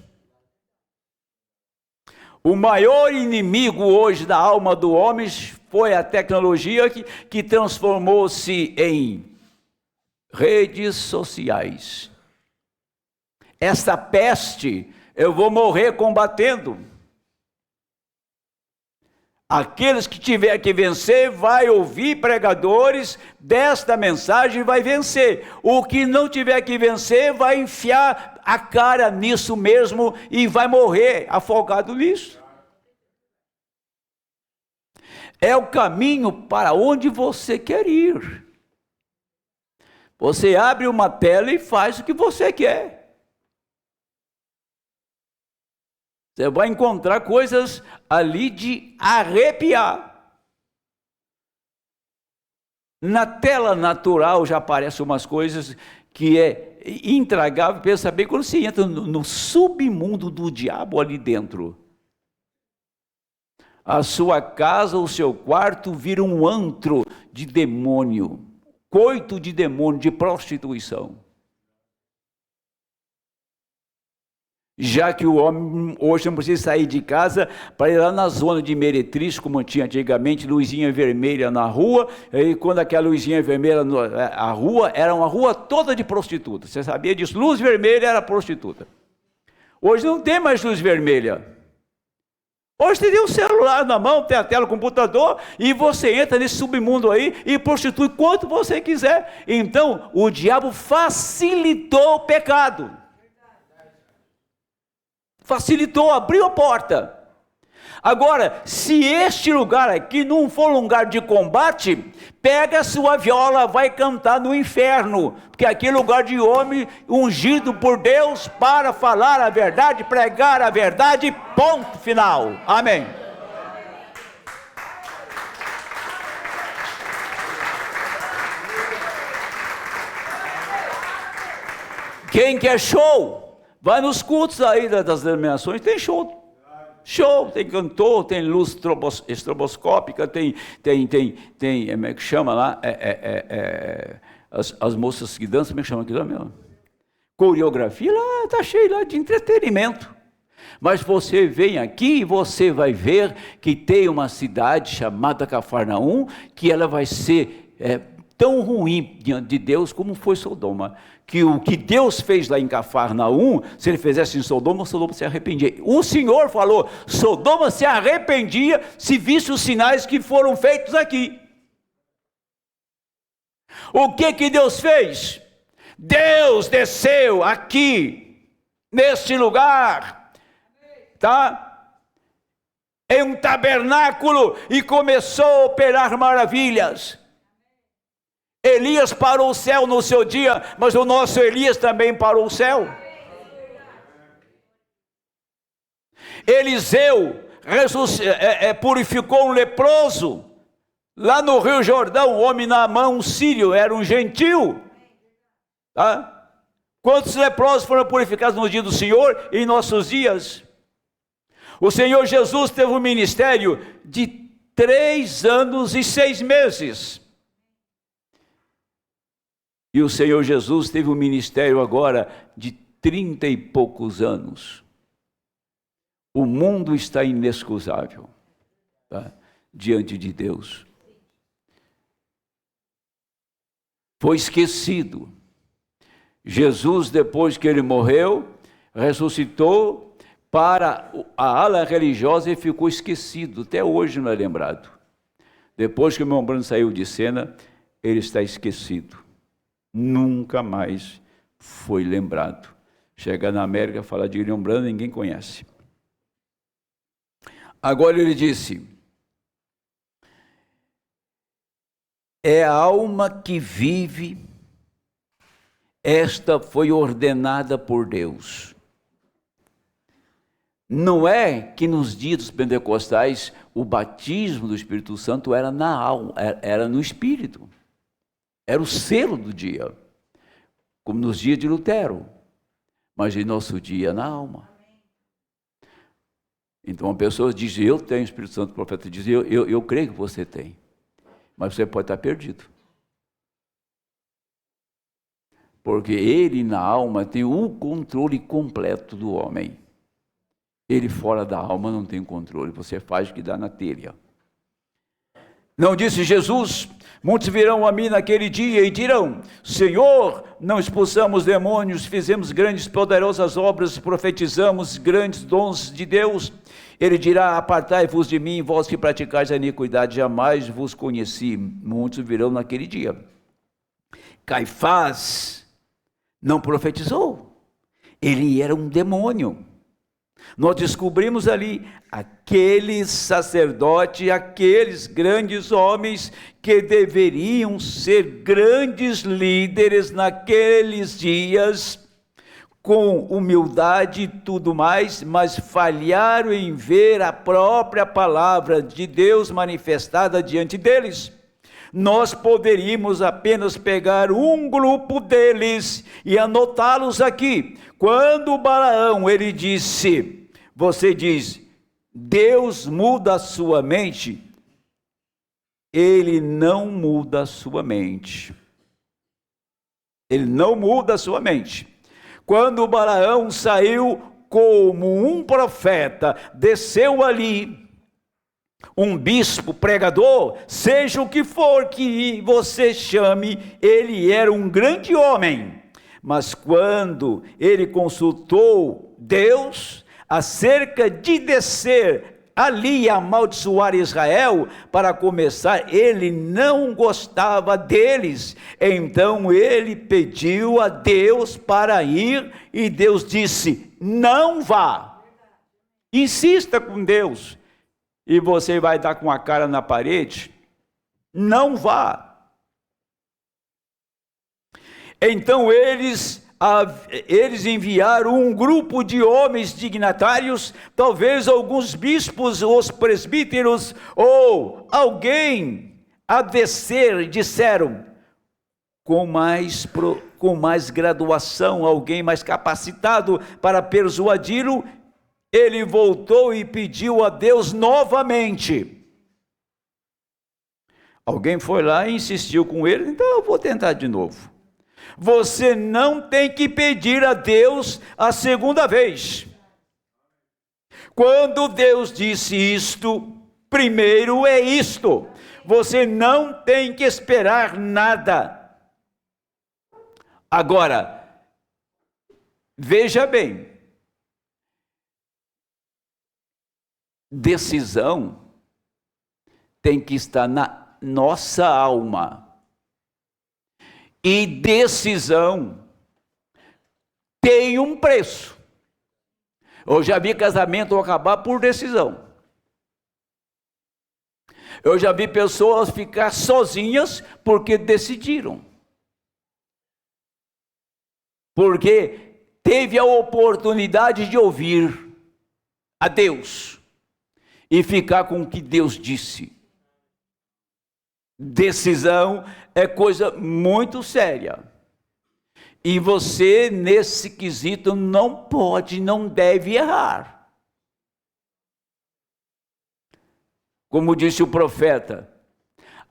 O maior inimigo hoje da alma do homem foi a tecnologia que transformou-se em redes sociais. Essa peste eu vou morrer combatendo. Aqueles que tiver que vencer, vai ouvir pregadores desta mensagem e vai vencer. O que não tiver que vencer, vai enfiar a cara nisso mesmo e vai morrer afogado nisso. É o caminho para onde você quer ir. Você abre uma tela e faz o que você quer. Você vai encontrar coisas ali de arrepiar. Na tela natural já aparecem umas coisas que é intragável. Pensa bem, quando você entra no submundo do diabo ali dentro, a sua casa, o seu quarto vira um antro de demônio, coito de demônio, de prostituição. Já que o homem hoje não precisa sair de casa para ir lá na zona de meretriz, como tinha antigamente, luzinha vermelha na rua, e quando aquela luzinha vermelha, a rua era uma rua toda de prostituta. Você sabia disso? Luz vermelha era prostituta. Hoje não tem mais luz vermelha. Hoje você tem um celular na mão, tem a tela do computador, e você entra nesse submundo aí e prostitui quanto você quiser. Então, o diabo facilitou o pecado. Facilitou, abriu a porta. Agora, se este lugar aqui não for um lugar de combate, pega a sua viola, vai cantar no inferno, porque aqui é lugar de homem ungido por Deus para falar a verdade, pregar a verdade, ponto final. Amém. Quem quer show? Vai nos cultos aí das denominações, tem show. Show, tem cantor, tem luz estroboscópica, tem como é que chama lá? As moças que dançam, como é que chama aquilo mesmo? Coreografia, lá está cheio lá de entretenimento. Mas você vem aqui e você vai ver que tem uma cidade chamada Cafarnaum, que ela vai ser tão ruim diante de Deus como foi Sodoma. Que o que Deus fez lá em Cafarnaum, se ele fizesse em Sodoma, Sodoma se arrependia. O Senhor falou, Sodoma se arrependia se visse os sinais que foram feitos aqui. O que Deus fez? Deus desceu aqui, neste lugar, tá? Em um tabernáculo e começou a operar maravilhas. Elias parou o céu no seu dia, mas o nosso Elias também parou o céu. Eliseu purificou um leproso, lá no Rio Jordão, o homem Naamã, um sírio, era um gentil, tá? Quantos leprosos foram purificados no dia do Senhor e em nossos dias? O Senhor Jesus teve um ministério de 3 anos e 6 meses. E o Senhor Jesus teve um ministério agora de 30 e poucos anos. O mundo está inexcusável, tá? Diante de Deus. Foi esquecido. Jesus, depois que ele morreu, ressuscitou para a ala religiosa e ficou esquecido. Até hoje não é lembrado. Depois que o irmão Branham saiu de cena, ele está esquecido. Nunca mais foi lembrado. Chega na América, fala de William Branham, ninguém conhece. Agora ele disse: é a alma que vive, esta foi ordenada por Deus. Não é que nos dias dos pentecostais o batismo do Espírito Santo era na alma, era no Espírito. Era o selo do dia, como nos dias de Lutero, mas em nosso dia na alma. Então a pessoa diz: eu tenho o Espírito Santo, o profeta diz: eu creio que você tem, mas você pode estar perdido. Porque ele na alma tem o controle completo do homem. Ele fora da alma não tem controle, você faz o que dá na telha. Não disse Jesus: muitos virão a mim naquele dia e dirão: Senhor, não expulsamos demônios, fizemos grandes poderosas obras, profetizamos grandes dons de Deus. Ele dirá: apartai-vos de mim, vós que praticais a iniquidade, jamais vos conheci. Muitos virão naquele dia. Caifás não profetizou, ele era um demônio. Nós descobrimos ali aqueles sacerdotes, aqueles grandes homens que deveriam ser grandes líderes naqueles dias, com humildade e tudo mais, mas falharam em ver a própria palavra de Deus manifestada diante deles. Nós poderíamos apenas pegar um grupo deles e anotá-los aqui. Quando Balaão, ele disse, você diz, Deus muda a sua mente, ele não muda a sua mente. Ele não muda a sua mente. Quando Balaão saiu como um profeta, desceu ali, um bispo, pregador, seja o que for que você chame, ele era um grande homem. Mas quando ele consultou Deus acerca de descer ali e amaldiçoar Israel, para começar, ele não gostava deles. Então ele pediu a Deus para ir e Deus disse: não vá. Insista com Deus. E você vai dar com a cara na parede? Não vá. Então eles enviaram um grupo de homens dignatários, talvez alguns bispos, os presbíteros, ou alguém a descer, disseram, com mais graduação, alguém mais capacitado para persuadi-lo. Ele voltou e pediu a Deus novamente. Alguém foi lá e insistiu com ele, então eu vou tentar de novo. Você não tem que pedir a Deus a segunda vez. Quando Deus disse isto, primeiro é isto. Você não tem que esperar nada. Agora, veja bem. Decisão tem que estar na nossa alma. E decisão tem um preço. Eu já vi casamento acabar por decisão. Eu já vi pessoas ficar sozinhas porque decidiram. Porque teve a oportunidade de ouvir a Deus e ficar com o que Deus disse. Decisão é coisa muito séria. E você, nesse quesito, não pode, não deve errar. Como disse o profeta,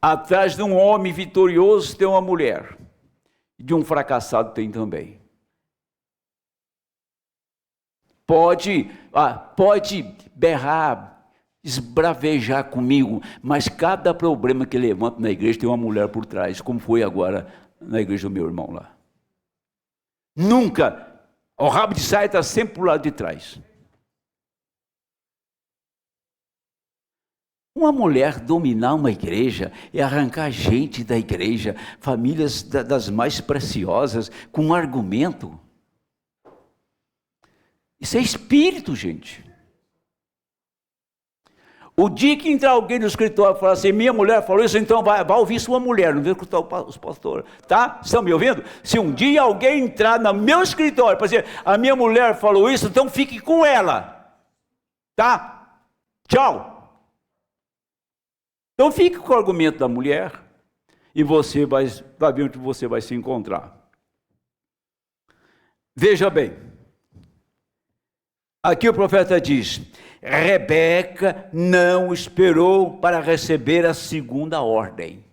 atrás de um homem vitorioso tem uma mulher, de um fracassado tem também. Pode berrar, esbravejar comigo, mas cada problema que levanta na igreja tem uma mulher por trás, como foi agora na igreja do meu irmão lá. Nunca, o rabo de saia está sempre para o lado de trás. Uma mulher dominar uma igreja é arrancar gente da igreja, famílias das mais preciosas, com um argumento. Isso é espírito, gente. O dia que entrar alguém no escritório e falar assim, minha mulher falou isso, então vai ouvir sua mulher, não vai escutar os pastores, tá? Estão me ouvindo? Se um dia alguém entrar no meu escritório para dizer, a minha mulher falou isso, então fique com ela, tá? Tchau. Então fique com o argumento da mulher e você vai ver onde você vai se encontrar. Veja bem, aqui o profeta diz, Rebeca não esperou para receber a segunda ordem.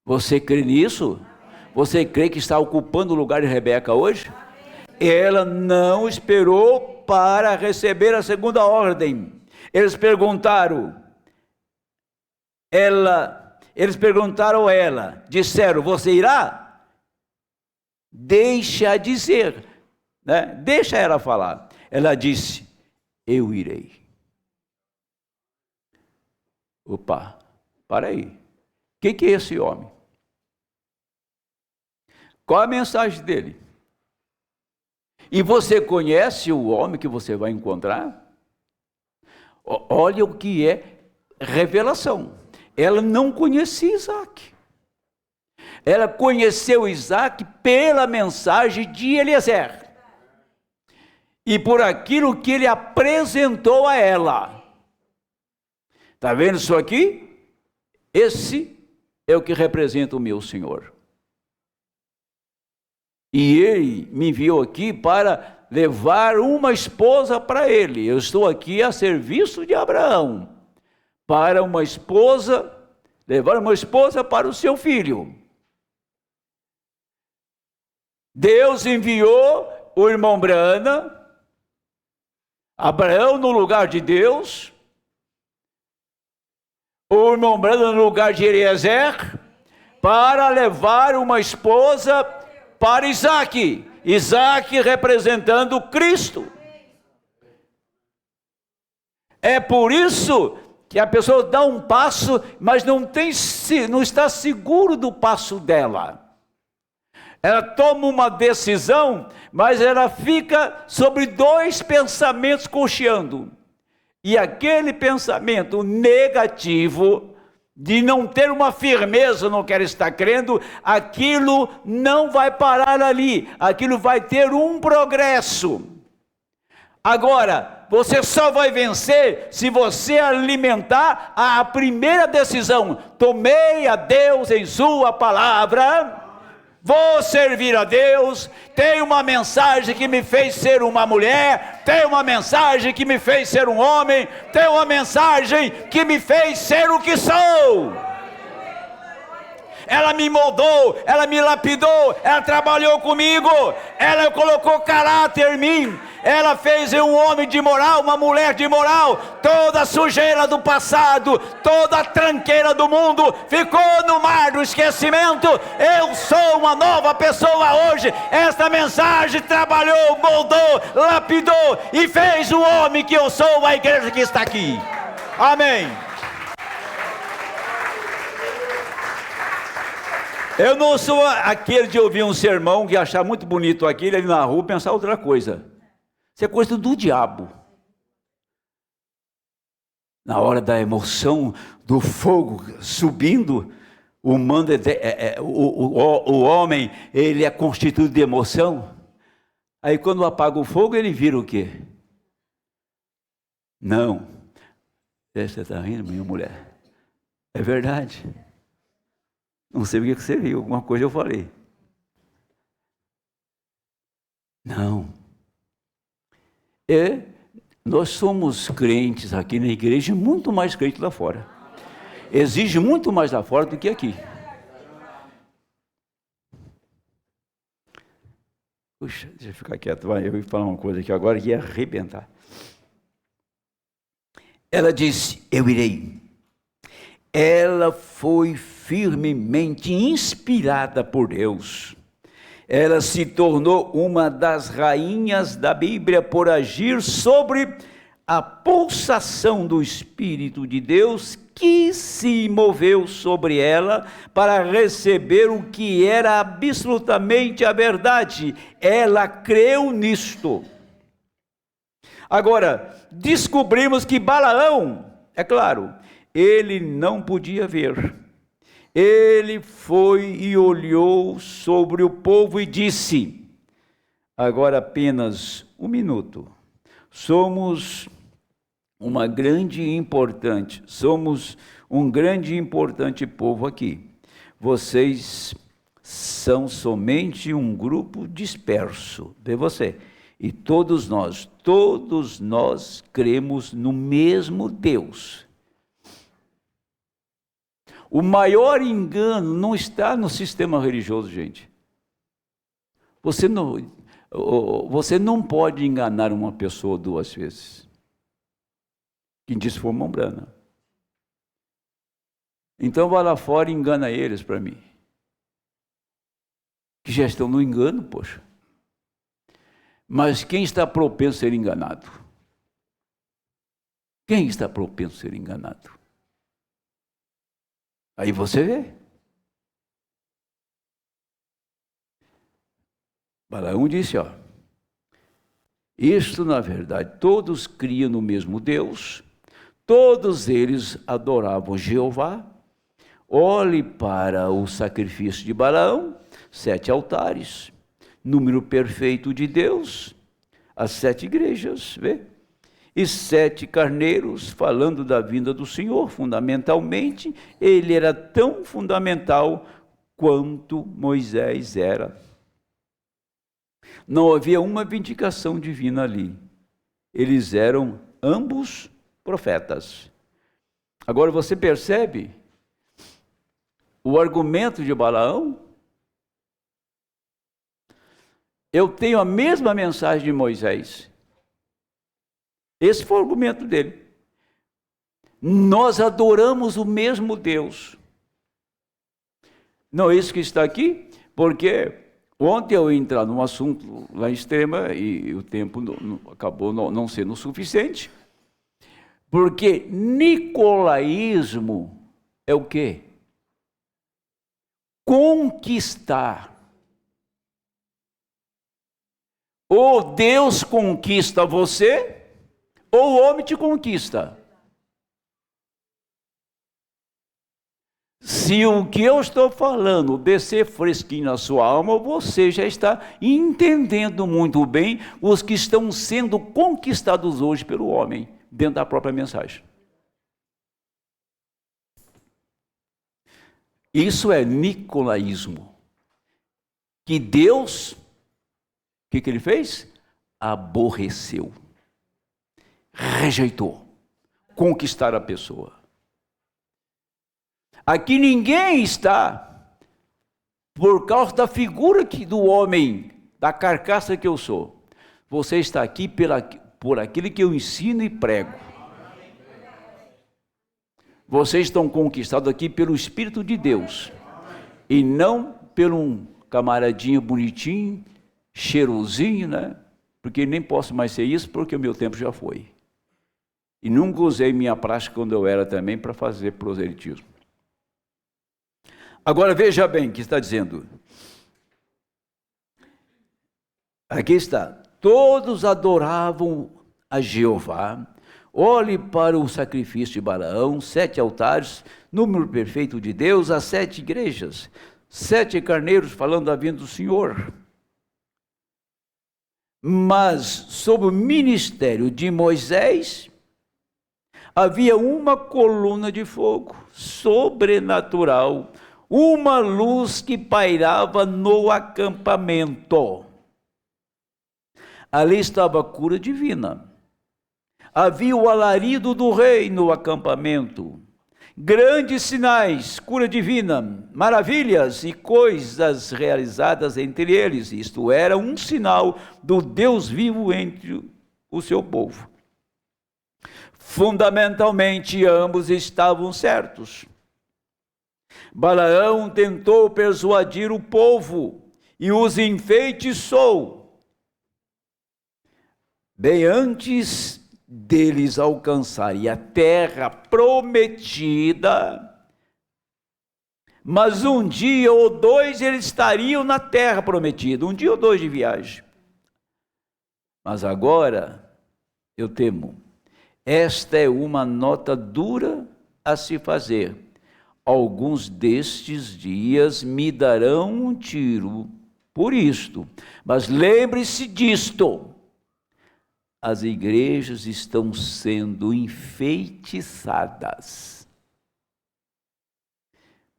Você crê nisso? Você crê que está ocupando o lugar de Rebeca hoje? Ela não esperou para receber a segunda ordem. Eles perguntaram a ela, disseram, você irá? Deixa dizer, né? Deixa ela falar. Ela disse, eu irei. Opa, para aí. Quem que é esse homem? Qual a mensagem dele? E você conhece o homem que você vai encontrar? Olha o que é revelação. Ela não conhecia Isaac. Ela conheceu Isaac pela mensagem de Eliezer. E por aquilo que ele apresentou a ela. Está vendo isso aqui? Esse é o que representa o meu Senhor. E ele me enviou aqui para levar uma esposa para ele. Eu estou aqui a serviço de Abraão. Para uma esposa, levar uma esposa para o seu filho. Deus enviou o irmão Brana, Abraão no lugar de Deus, o irmão Brana no lugar de Eliezer, para levar uma esposa para Isaac. Isaac representando Cristo. É por isso que a pessoa dá um passo, mas não está seguro do passo dela. Ela toma uma decisão, mas ela fica sobre dois pensamentos cocheando. E aquele pensamento negativo, de não ter uma firmeza no que ela está crendo, aquilo não vai parar ali, aquilo vai ter um progresso. Agora, você só vai vencer se você alimentar a primeira decisão. Tomei a Deus em sua palavra, vou servir a Deus, tem uma mensagem que me fez ser uma mulher, tem uma mensagem que me fez ser um homem, tem uma mensagem que me fez ser o que sou. Ela me moldou, ela me lapidou, ela trabalhou comigo, ela colocou caráter em mim, ela fez eu um homem de moral, uma mulher de moral. Toda a sujeira do passado, toda a tranqueira do mundo ficou no mar do esquecimento. Eu sou uma nova pessoa hoje. Esta mensagem trabalhou, moldou, lapidou e fez o homem que eu sou, a igreja que está aqui. Amém. Eu não sou aquele de ouvir um sermão que achar muito bonito aquilo ali na rua e pensar outra coisa. Isso é coisa do diabo. Na hora da emoção, do fogo subindo, o homem, ele é constituído de emoção. Aí quando apaga o fogo, ele vira o quê? Não. Você está rindo, minha mulher? É verdade. Não sei o que você viu, alguma coisa eu falei. Não. Nós somos crentes aqui na igreja, muito mais crentes lá fora. Exige muito mais lá fora do que aqui. Puxa, deixa eu ficar quieto, vai, eu ia falar uma coisa aqui agora que ia arrebentar. Ela disse, eu irei. Ela foi firmemente inspirada por Deus. Ela se tornou uma das rainhas da Bíblia por agir sobre a pulsação do Espírito de Deus que se moveu sobre ela para receber o que era absolutamente a verdade. Ela creu nisto. Agora, descobrimos que Balaão, é claro, ele não podia ver. Ele foi e olhou sobre o povo e disse, agora apenas um minuto, somos um grande e importante povo aqui. Vocês são somente um grupo disperso, vê você. E todos nós cremos no mesmo Deus. O maior engano não está no sistema religioso, gente. Você não pode enganar uma pessoa duas vezes. Quem disse foi mão brana. Então vai lá fora e engana eles para mim. Que já estão no engano, poxa. Mas quem está propenso a ser enganado? Quem está propenso a ser enganado? Aí você vê. Balaão disse, isto na verdade, todos criam no mesmo Deus, todos eles adoravam Jeová. Olhe para o sacrifício de Balaão, 7 altares, número perfeito de Deus, as 7 igrejas, vê? E 7 carneiros, falando da vinda do Senhor. Fundamentalmente, ele era tão fundamental quanto Moisés era. Não havia uma vindicação divina ali. Eles eram ambos profetas. Agora você percebe o argumento de Balaão? Eu tenho a mesma mensagem de Moisés. Esse foi o argumento dele. Nós adoramos o mesmo Deus. Não é isso que está aqui? Porque ontem eu ia entrar num assunto lá em Extrema e o tempo acabou não sendo suficiente. Porque nicolaísmo é o quê? Conquistar. Ou Deus conquista você, ou o homem te conquista. Se o que eu estou falando descer fresquinho na sua alma, você já está entendendo muito bem os que estão sendo conquistados hoje pelo homem, dentro da própria mensagem. Isso é nicolaísmo. Que Deus, o que ele fez? Aborreceu. Rejeitou. Conquistar a pessoa. Aqui ninguém está por causa da figura do homem, da carcaça que eu sou. Você está aqui por aquilo que eu ensino e prego. Vocês estão conquistados aqui pelo Espírito de Deus. E não por um camaradinho bonitinho, cheirosinho, né? Porque nem posso mais ser isso, porque o meu tempo já foi. E nunca usei minha prática quando eu era também para fazer proselitismo. Agora veja bem o que está dizendo. Aqui está. Todos adoravam a Jeová. Olhe para o sacrifício de Balaão, 7 altares, número perfeito de Deus, as 7 igrejas, 7 carneiros falando da vinda do Senhor. Mas sob o ministério de Moisés, havia uma coluna de fogo sobrenatural, uma luz que pairava no acampamento. Ali estava a cura divina. Havia o alarido do rei no acampamento. Grandes sinais, cura divina, maravilhas e coisas realizadas entre eles. Isto era um sinal do Deus vivo entre o seu povo. Fundamentalmente, ambos estavam certos. Balaão tentou persuadir o povo e os enfeitiçou. Bem antes deles alcançarem a terra prometida, mas um dia ou dois eles estariam na terra prometida, um dia ou dois de viagem. Mas agora, eu temo, esta é uma nota dura a se fazer. Alguns destes dias me darão um tiro por isto, mas lembre-se disto: as igrejas estão sendo enfeitiçadas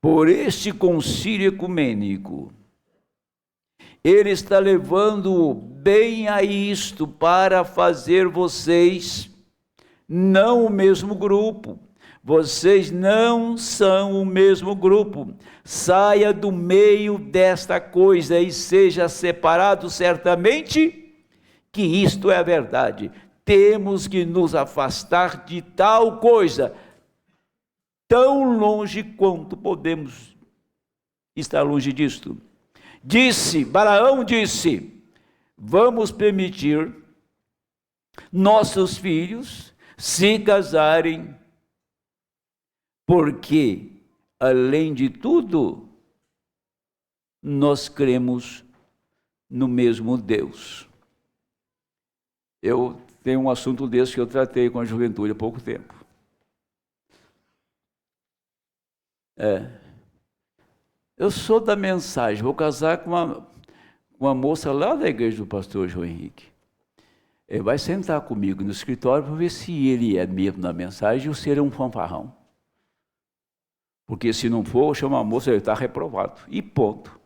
por este concílio ecumênico. Ele está levando bem a isto para fazer vocês não o mesmo grupo. Vocês não são o mesmo grupo. Saia do meio desta coisa e seja separado. Certamente que isto é a verdade. Temos que nos afastar de tal coisa, tão longe quanto podemos estar longe disto. Balaão disse: vamos permitir nossos filhos se casarem, porque, além de tudo, nós cremos no mesmo Deus. Eu tenho um assunto desse que eu tratei com a juventude há pouco tempo. Eu sou da mensagem, vou casar com uma moça lá da igreja do pastor João Henrique. Ele vai sentar comigo no escritório para ver se ele é mesmo da mensagem ou se ele é um fanfarrão. Porque se não for, chama a moça, ele está reprovado. E ponto.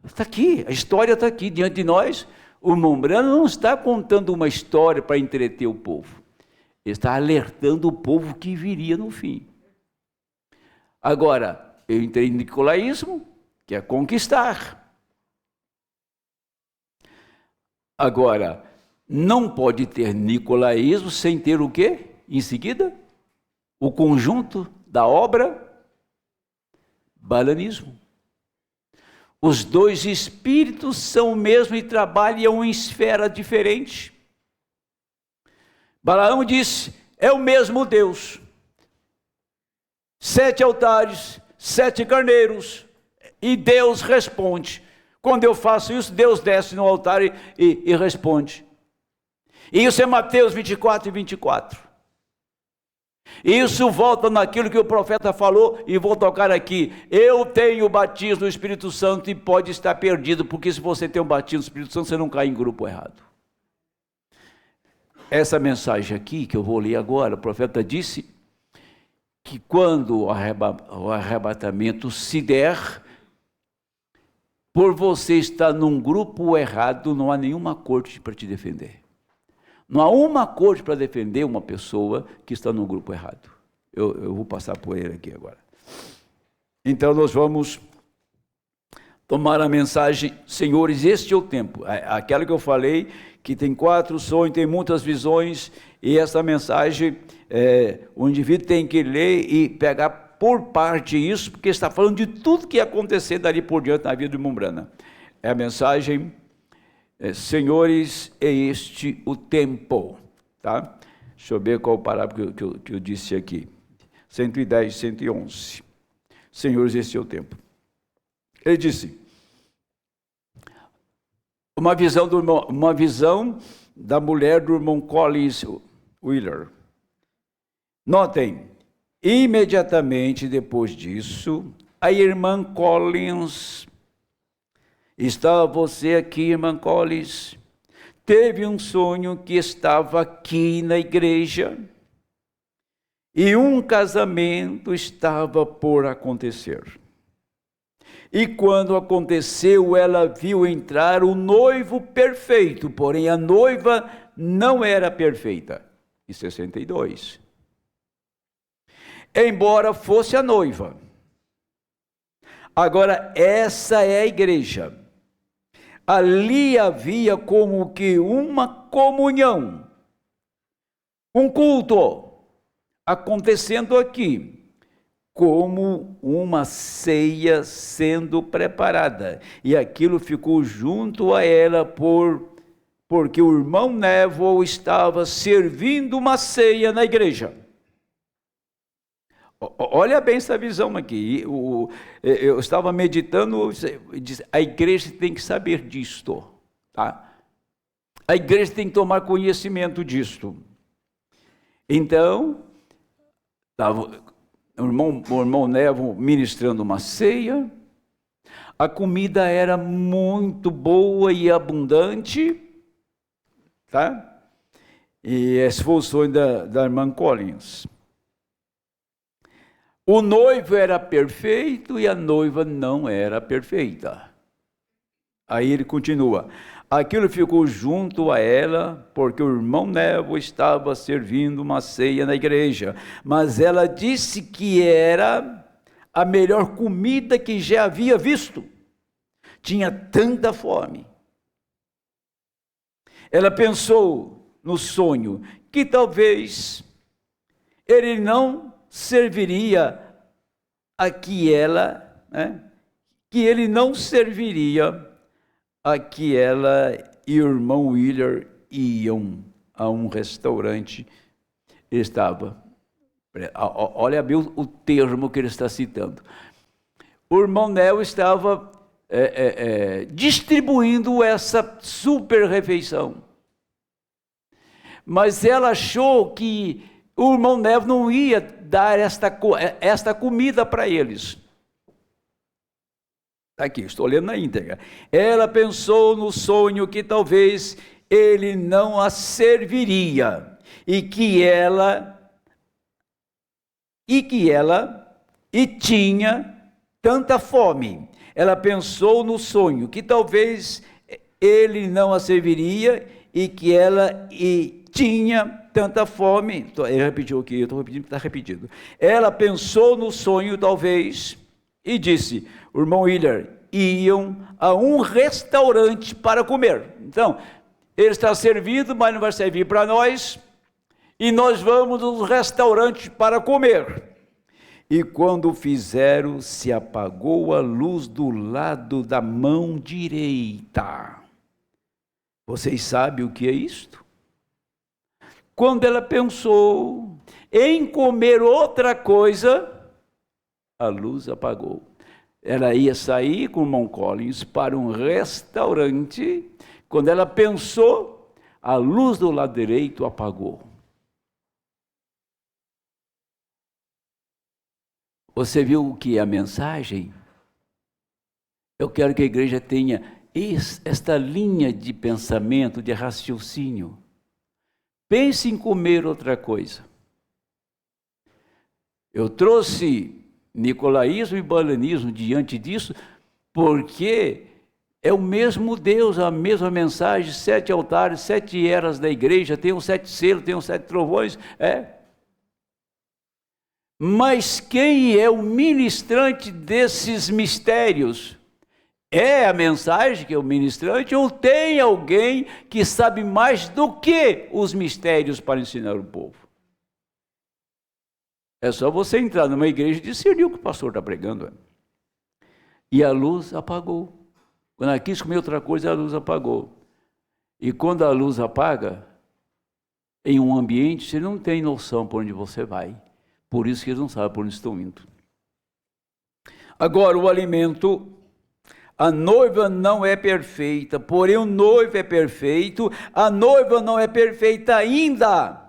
Está aqui, a história está aqui diante de nós. O irmão Brano não está contando uma história para entreter o povo. Ele está alertando o povo que viria no fim. Agora, eu entrei no nicolaísmo, que é conquistar. Agora, não pode ter nicolaísmo sem ter o quê? Em seguida, o conjunto da obra, balanismo. Os dois espíritos são o mesmo e trabalham em esfera diferente. Balaão disse: é o mesmo Deus. 7 altares, 7 carneiros, e Deus responde. Quando eu faço isso, Deus desce no altar e responde. E isso é Mateus 24 e 24. Isso volta naquilo que o profeta falou, e vou tocar aqui. Eu tenho o batismo do Espírito Santo e pode estar perdido, porque se você tem um batismo do Espírito Santo, você não cai em grupo errado. Essa mensagem aqui, que eu vou ler agora, o profeta disse que quando o arrebatamento se der, por você estar num grupo errado, não há nenhuma corte para te defender. Não há uma corte para defender uma pessoa que está num grupo errado. Eu vou passar por ele aqui agora. Então nós vamos tomar a mensagem: senhores, este é o tempo. Aquela que eu falei, que tem 4 sonhos, tem muitas visões, e essa mensagem, o indivíduo tem que ler e pegar por parte isso, porque está falando de tudo que ia acontecer dali por diante na vida do irmão Brana. É a mensagem: senhores, é este o tempo. Tá? Deixa eu ver qual o parágrafo que eu disse aqui. 110, 111. Senhores, este é o tempo. Ele disse: uma visão da mulher do irmão Collins Wheeler. Notem, imediatamente depois disso, a irmã Collins, estava você aqui, irmã Collins, teve um sonho que estava aqui na igreja e um casamento estava por acontecer. E quando aconteceu, ela viu entrar o noivo perfeito, porém a noiva não era perfeita. Em 62. Embora fosse a noiva. Agora, essa é a igreja. Ali havia como que uma comunhão, um culto acontecendo aqui, como uma ceia sendo preparada. E aquilo ficou junto a ela porque o irmão Neville estava servindo uma ceia na igreja. Olha bem essa visão aqui. Eu estava meditando, a igreja tem que saber disto, tá? A igreja tem que tomar conhecimento disto. Então, estava o irmão Neville ministrando uma ceia, a comida era muito boa e abundante, tá? E esse foi o sonho da irmã Collins. O noivo era perfeito e a noiva não era perfeita. Aí ele continua. Aquilo ficou junto a ela, porque o irmão Neville estava servindo uma ceia na igreja. Mas ela disse que era a melhor comida que já havia visto. Tinha tanta fome. Ela pensou no sonho que talvez ele não serviria a que ela, que ele não serviria a que ela e o irmão Wheeler iam a um restaurante. Ele estava, olha bem o termo que ele está citando. O irmão Neville estava distribuindo essa super refeição. Mas ela achou que o irmão Neville não ia dar esta comida para eles. Está aqui, estou lendo na íntegra. Ela pensou no sonho que talvez ele não a serviria e tinha tanta fome. Ela pensou no sonho que talvez ele não a serviria e tinha tanta fome. Ele repetiu aqui, eu estou repetindo porque está repetido. Ela pensou no sonho talvez e disse: o irmão Wheeler iam a um restaurante para comer. Então, ele está servindo, mas não vai servir para nós, e nós vamos no restaurante para comer. E quando fizeram, se apagou a luz do lado da mão direita. Vocês sabem o que é isto? Quando ela pensou em comer outra coisa, a luz apagou. Ela ia sair com o irmão Collins para um restaurante. Quando ela pensou, a luz do lado direito apagou. Você viu o que é a mensagem? Eu quero que a igreja tenha esta linha de pensamento, de raciocínio. Pense em comer outra coisa. Eu trouxe nicolaísmo e balanismo diante disso, porque é o mesmo Deus, a mesma mensagem, 7 altares, 7 eras da igreja, tem os 7 selos, tem os 7 trovões, Mas quem é o ministrante desses mistérios? É a mensagem que é o ministrante, ou tem alguém que sabe mais do que os mistérios para ensinar o povo? É só você entrar numa igreja e discernir o que o pastor está pregando. E a luz apagou. Quando ela quis comer outra coisa, a luz apagou. E quando a luz apaga, em um ambiente, você não tem noção por onde você vai. Por isso que eles não sabem por onde estão indo. Agora, o alimento, a noiva não é perfeita, porém o noivo é perfeito, a noiva não é perfeita ainda.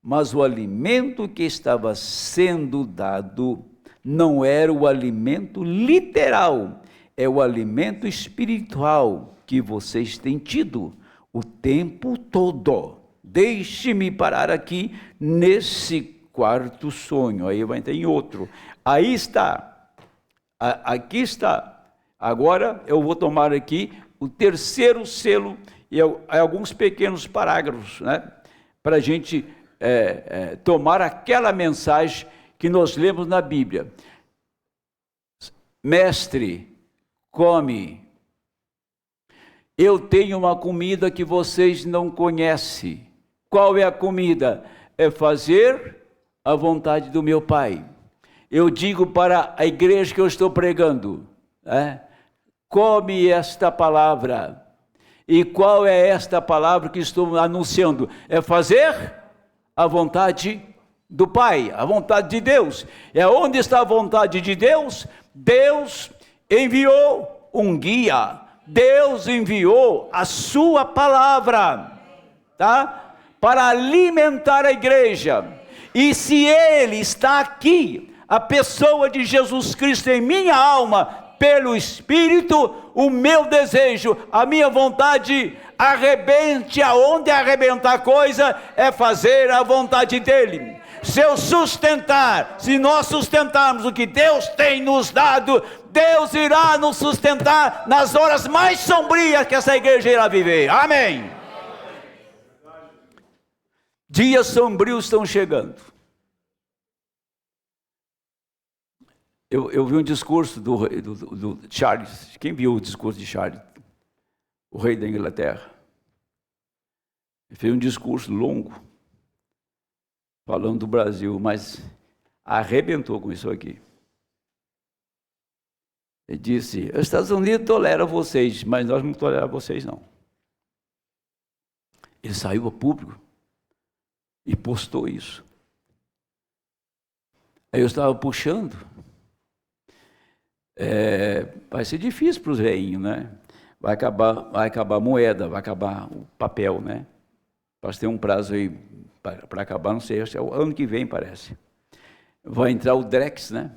Mas o alimento que estava sendo dado não era o alimento literal, é o alimento espiritual que vocês têm tido o tempo todo. Deixe-me parar aqui nesse quarto sonho, aí vai ter em outro. Aí está, aqui está Agora eu vou tomar aqui o terceiro selo e alguns pequenos parágrafos, né? Para a gente tomar aquela mensagem que nós lemos na Bíblia. Mestre, come. Eu tenho uma comida que vocês não conhecem. Qual é a comida? É fazer a vontade do meu Pai. Eu digo para a igreja que eu estou pregando, come esta palavra. E qual é esta palavra que estou anunciando? É fazer a vontade do Pai, a vontade de Deus. É onde está a vontade de Deus? Deus enviou um guia. Deus enviou a sua palavra, tá? Para alimentar a igreja. E se Ele está aqui, a pessoa de Jesus Cristo em minha alma, pelo Espírito, o meu desejo, a minha vontade, arrebente aonde arrebentar coisa, é fazer a vontade dEle. Se eu sustentar, se nós sustentarmos o que Deus tem nos dado, Deus irá nos sustentar nas horas mais sombrias que essa igreja irá viver. Amém. Dias sombrios estão chegando. Eu vi um discurso do Charles. Quem viu o discurso de Charles? O rei da Inglaterra. Ele fez um discurso longo, falando do Brasil, mas arrebentou com isso aqui. Ele disse, os Estados Unidos toleram vocês, mas nós não toleramos vocês não. Ele saiu a público e postou isso. Aí eu estava puxando. Vai ser difícil para os reinhos, né? Vai acabar a moeda, vai acabar o papel, né? Parece ter um prazo aí para acabar, não sei, acho que é o ano que vem, parece. Vai entrar o Drex, né?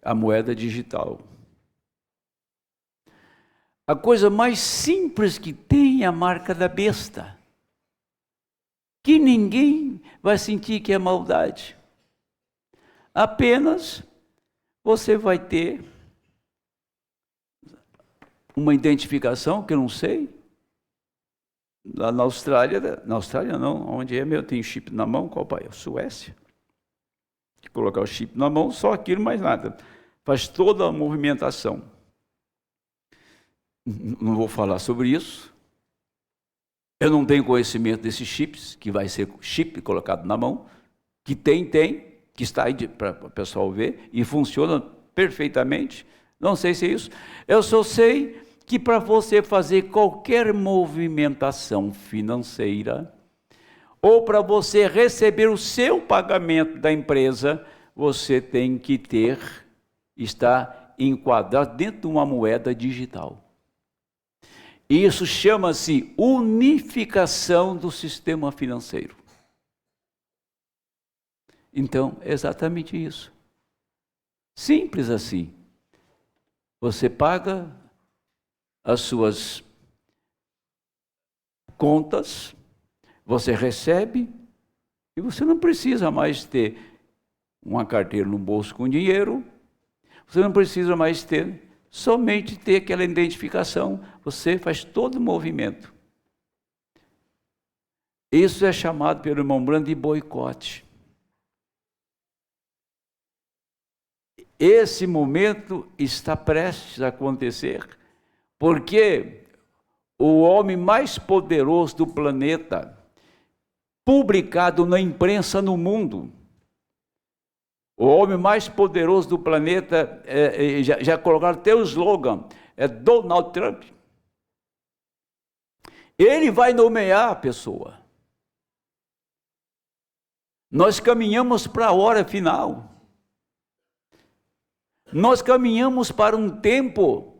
A moeda digital. A coisa mais simples que tem é a marca da besta, que ninguém vai sentir que é maldade. Apenas você vai ter uma identificação que eu não sei. Lá na Austrália não, onde é meu, tem chip na mão, qual país? Suécia. Colocar o chip na mão, só aquilo, mais nada. Faz toda a movimentação. Não vou falar sobre isso. Eu não tenho conhecimento desses chips, que vai ser chip colocado na mão, que tem, que está aí para o pessoal ver, e funciona perfeitamente. Não sei se é isso. Eu só sei que para você fazer qualquer movimentação financeira, ou para você receber o seu pagamento da empresa, você tem que estar enquadrado dentro de uma moeda digital. Isso chama-se unificação do sistema financeiro. Então, é exatamente isso. Simples assim. Você paga as suas contas, você recebe, e você não precisa mais ter uma carteira no bolso com dinheiro, você não precisa mais somente ter aquela identificação, você faz todo o movimento. Isso é chamado pelo irmão Brando de boicote. Esse momento está prestes a acontecer, porque o homem mais poderoso do planeta, publicado na imprensa no mundo, o homem mais poderoso do planeta, já colocaram até o slogan, é Donald Trump. Ele vai nomear a pessoa. Nós caminhamos para a hora final. Nós caminhamos para um tempo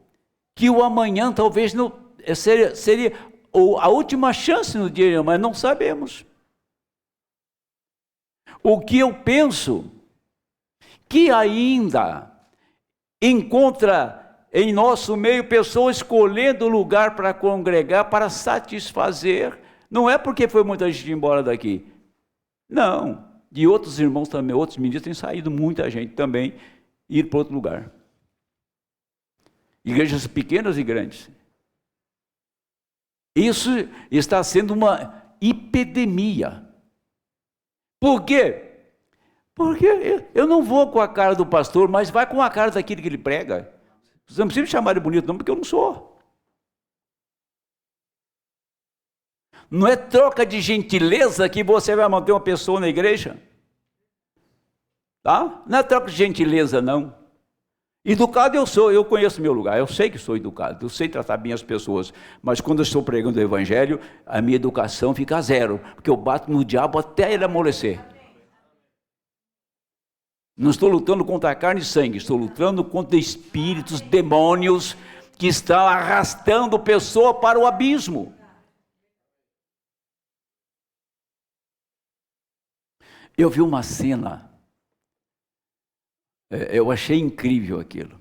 que o amanhã talvez não seria a última chance no dia de amanhã, mas não sabemos. O que eu penso que ainda encontra em nosso meio pessoas escolhendo lugar para congregar, para satisfazer, não é porque foi muita gente embora daqui, não, de outros irmãos também, outros ministros têm saído muita gente também, ir para outro lugar. igrejas pequenas e grandes. Isso está sendo uma epidemia. Por quê? Porque eu não vou com a cara do pastor, mas vai com a cara daquele que ele prega. Você não precisa me chamar de bonito não, porque eu não sou. Não é troca de gentileza que você vai manter uma pessoa na igreja. Tá? Não é troca de gentileza, não. Educado eu sou, eu conheço meu lugar, eu sei que sou educado, eu sei tratar bem as pessoas, mas quando eu estou pregando o evangelho, a minha educação fica zero, porque eu bato no diabo até ele amolecer. Não estou lutando contra a carne e sangue, estou lutando contra espíritos, demônios, que estão arrastando a pessoa para o abismo. Eu vi uma cena, eu achei incrível aquilo.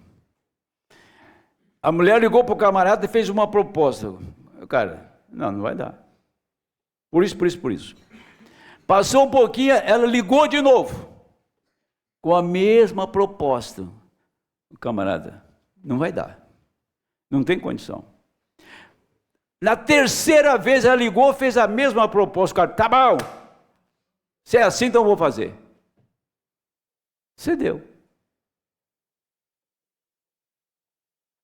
A mulher ligou para o camarada e fez uma proposta. Cara, não vai dar. Por isso. Passou um pouquinho, ela ligou de novo, com a mesma proposta. O camarada, não vai dar. Não tem condição. Na terceira vez ela ligou, fez a mesma proposta. O cara, tá bom. Se é assim, então eu vou fazer. Cedeu.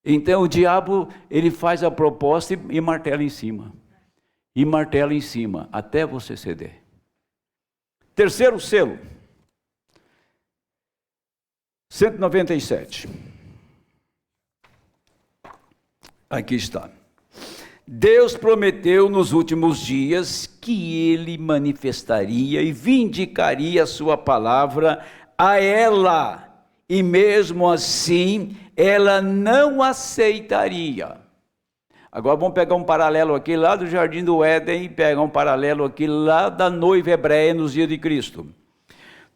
Então o diabo, ele faz a proposta e martela em cima. E martela em cima, até você ceder. Terceiro selo. 197. Aqui está. Deus prometeu nos últimos dias que ele manifestaria e vindicaria a sua palavra a ela, e mesmo assim ela não aceitaria. Agora vamos pegar um paralelo aqui lá do Jardim do Éden e pegar um paralelo aqui lá da noiva hebreia nos dias de Cristo.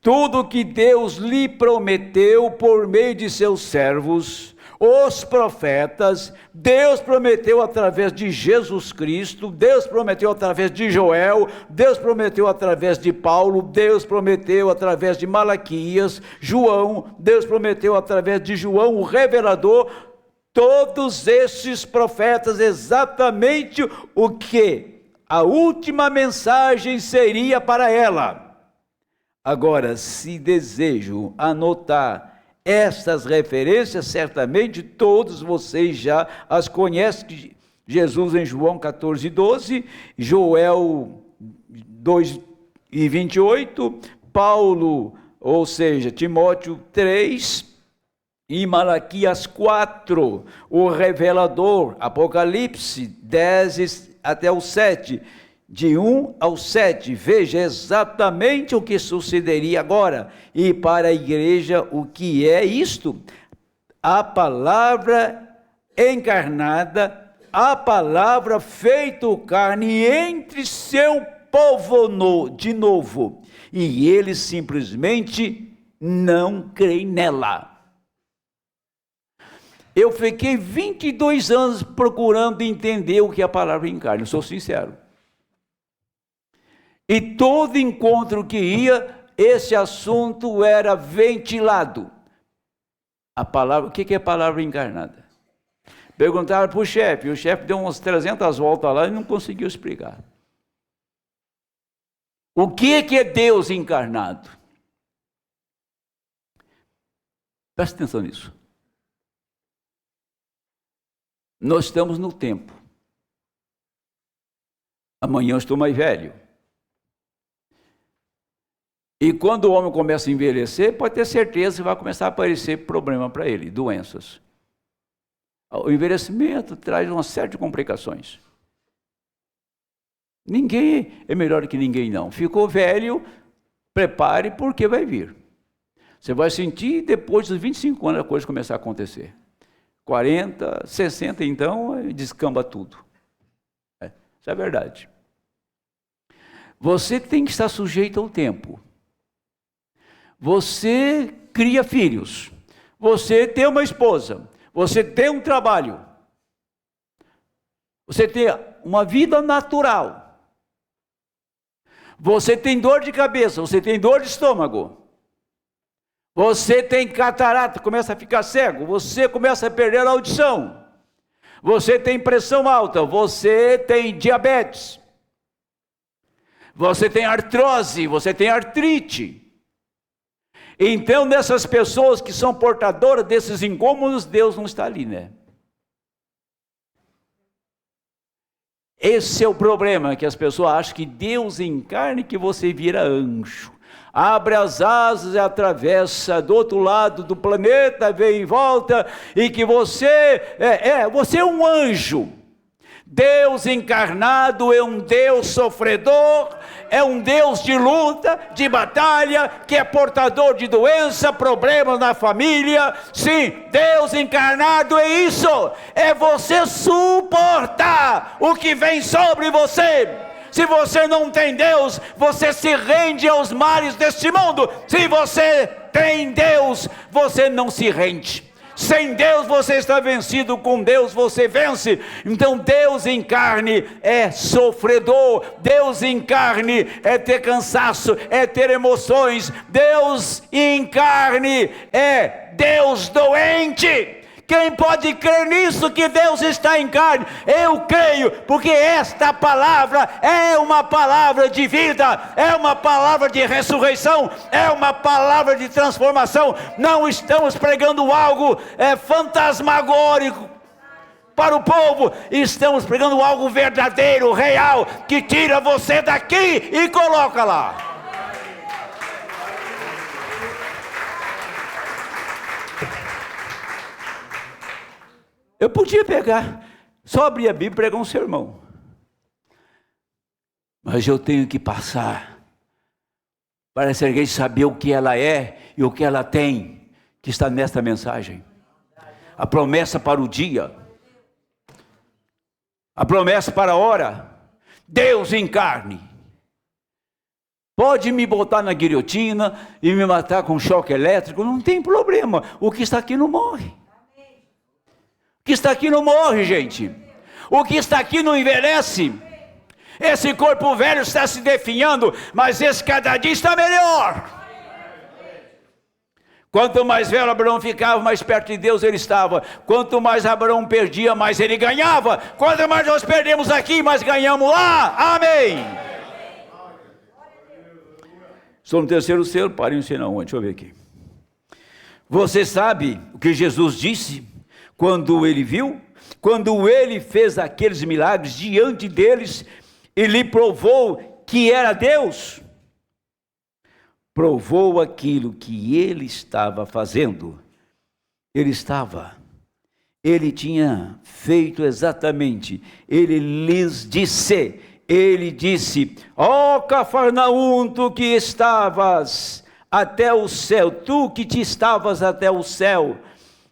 Tudo que Deus lhe prometeu por meio de seus servos, os profetas, Deus prometeu através de Jesus Cristo, Deus prometeu através de Joel, Deus prometeu através de Paulo, Deus prometeu através de Malaquias, João, Deus prometeu através de João, o revelador, todos esses profetas, exatamente o que a última mensagem seria para ela. Agora, se desejo anotar estas referências, certamente todos vocês já as conhecem. Jesus em João 14:12, Joel 2:28, Paulo, ou seja, Timóteo 3, e Malaquias 4, o revelador, Apocalipse 10 até o 7, de 1 ao 7, veja exatamente o que sucederia agora. E para a igreja, o que é isto? A palavra encarnada, a palavra feito carne entre seu povo de novo. E eles simplesmente não creem nela. Eu fiquei 22 anos procurando entender o que é a palavra encarna, eu sou sincero. E todo encontro que ia, esse assunto era ventilado. A palavra, o que é a palavra encarnada? Perguntaram para o chefe deu umas 300 voltas lá e não conseguiu explicar. O que é Deus encarnado? Presta atenção nisso. Nós estamos no tempo. Amanhã eu estou mais velho. E quando o homem começa a envelhecer, pode ter certeza que vai começar a aparecer problema para ele, doenças. O envelhecimento traz uma série de complicações. Ninguém é melhor que ninguém, não. Ficou velho, prepare, porque vai vir. Você vai sentir depois dos 25 anos a coisa começar a acontecer. 40, 60, então, descamba tudo. Isso é verdade. Você tem que estar sujeito ao tempo. Você cria filhos, você tem uma esposa, você tem um trabalho, você tem uma vida natural, você tem dor de cabeça, você tem dor de estômago, você tem catarata, começa a ficar cego, você começa a perder a audição. você tem pressão alta, você tem diabetes, você tem artrose, você tem artrite. Então, nessas pessoas que são portadoras desses incômodos, Deus não está ali, né? Esse é o problema, que as pessoas acham que Deus encarna e que você vira anjo. Abre as asas e atravessa do outro lado do planeta, vem em volta, e que você é um anjo. Deus encarnado é um Deus sofredor, é um Deus de luta, de batalha, que é portador de doença, problemas na família. Sim, Deus encarnado é isso, é você suportar o que vem sobre você. Se você não tem Deus, você se rende aos males deste mundo. Se você tem Deus, você não se rende. Sem Deus você está vencido, com Deus você vence. Então Deus em carne é sofredor, Deus em carne é ter cansaço, é ter emoções. Deus em carne é Deus doente. Quem pode crer nisso, que Deus está em carne? Eu creio, porque esta palavra é uma palavra de vida, é uma palavra de ressurreição, é uma palavra de transformação. Não estamos pregando algo fantasmagórico para o povo, estamos pregando algo verdadeiro, real, que tira você daqui e coloca lá. Eu podia pegar, só abrir a Bíblia e pregar um sermão. Mas eu tenho que passar para essa igreja saber o que ela é e o que ela tem, que está nesta mensagem. A promessa para o dia, a promessa para a hora. Deus em carne. Pode me botar na guilhotina e me matar com choque elétrico, não tem problema. O que está aqui não morre. O que está aqui não morre, gente. O que está aqui não envelhece. Esse corpo velho está se definhando, mas esse cada dia está melhor. Quanto mais velho Abraão ficava, mais perto de Deus ele estava. Quanto mais Abraão perdia, mais ele ganhava. Quanto mais nós perdemos aqui, mais ganhamos lá. Amém. Estou no terceiro selo, parem, não sei não onde, deixa eu ver aqui. Você sabe o que Jesus disse? Quando ele viu, quando ele fez aqueles milagres diante deles, ele provou que era Deus. Provou aquilo que ele estava fazendo. Ele tinha feito exatamente, ele disse, ó Cafarnaum, tu que estavas até o céu, tu que te estavas até o céu,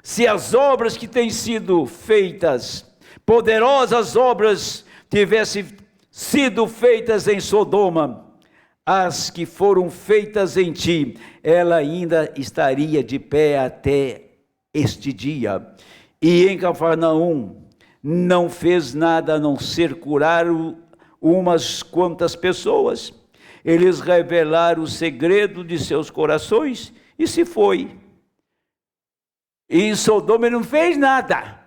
se as obras que têm sido feitas, poderosas obras, tivessem sido feitas em Sodoma, as que foram feitas em ti, ela ainda estaria de pé até este dia. E em Cafarnaum não fez nada a não ser curar umas quantas pessoas. Eles revelaram o segredo de seus corações e se foi. E em Sodoma ele não fez nada.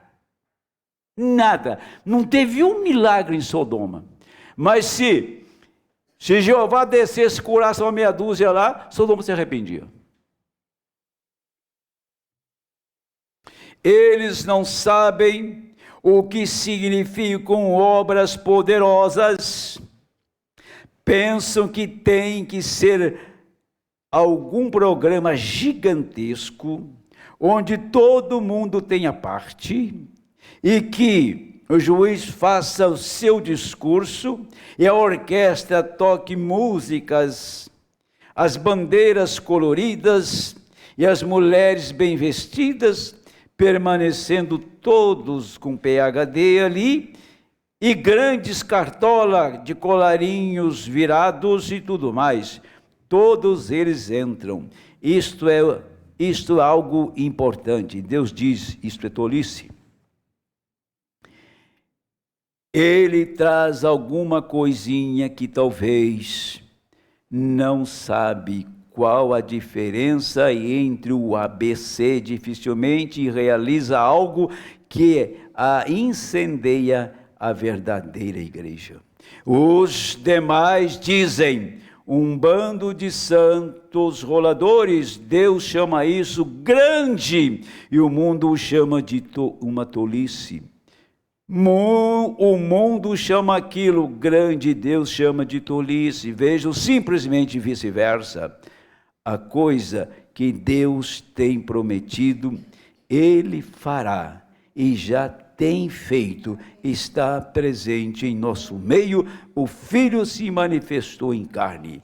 Nada. Não teve um milagre em Sodoma. Mas se Jeová descesse e curasse uma meia dúzia lá, Sodoma se arrependia. Eles não sabem o que significam obras poderosas. Pensam que tem que ser algum programa gigantesco, onde todo mundo tenha parte, e que o juiz faça o seu discurso, e a orquestra toque músicas, as bandeiras coloridas, e as mulheres bem vestidas, permanecendo todos com PhD ali, e grandes cartolas de colarinhos virados e tudo mais. Todos eles entram. Isto é algo importante. Deus diz, isto é tolice. Ele traz alguma coisinha que talvez não sabe qual a diferença entre o ABC, dificilmente realiza algo que incendeia a verdadeira igreja. Os demais dizem, um bando de santos roladores. Deus chama isso grande e o mundo o chama de uma tolice. O mundo chama aquilo grande, Deus chama de tolice. Vejam, simplesmente vice-versa. A coisa que Deus tem prometido, Ele fará e já tem feito, está presente em nosso meio. O Filho se manifestou em carne.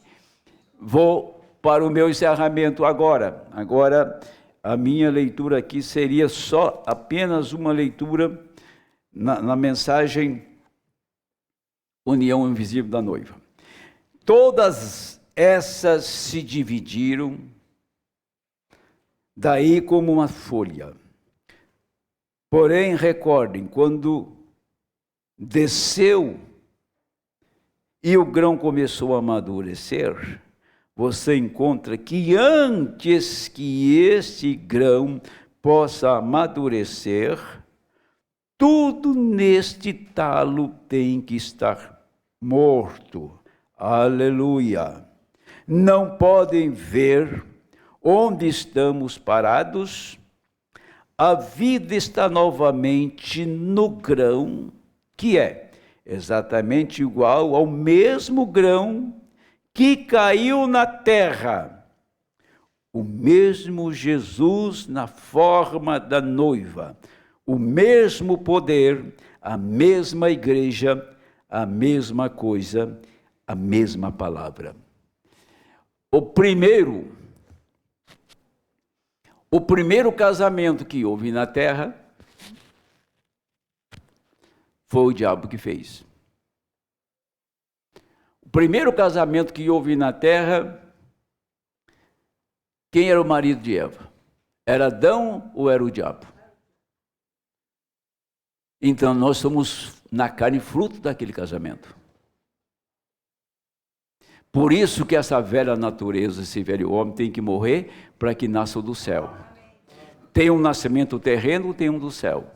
Vou para o meu encerramento agora. Agora, a minha leitura aqui seria só apenas uma leitura na mensagem União Invisível da Noiva. Todas essas se dividiram daí como uma folha. Porém, recordem, quando desceu e o grão começou a amadurecer, você encontra que antes que este grão possa amadurecer, tudo neste talo tem que estar morto. Aleluia! Não podem ver onde estamos parados. A vida está novamente no grão, que é exatamente igual ao mesmo grão que caiu na terra. O mesmo Jesus na forma da noiva, o mesmo poder, a mesma igreja, a mesma coisa, a mesma palavra. O primeiro casamento que houve na terra foi o diabo que fez. O primeiro casamento que houve na terra, quem era o marido de Eva? Era Adão ou era o diabo? Então nós somos na carne fruto daquele casamento. Por isso que essa velha natureza, esse velho homem tem que morrer para que nasça o do céu. Tem um nascimento terreno, tem um do céu.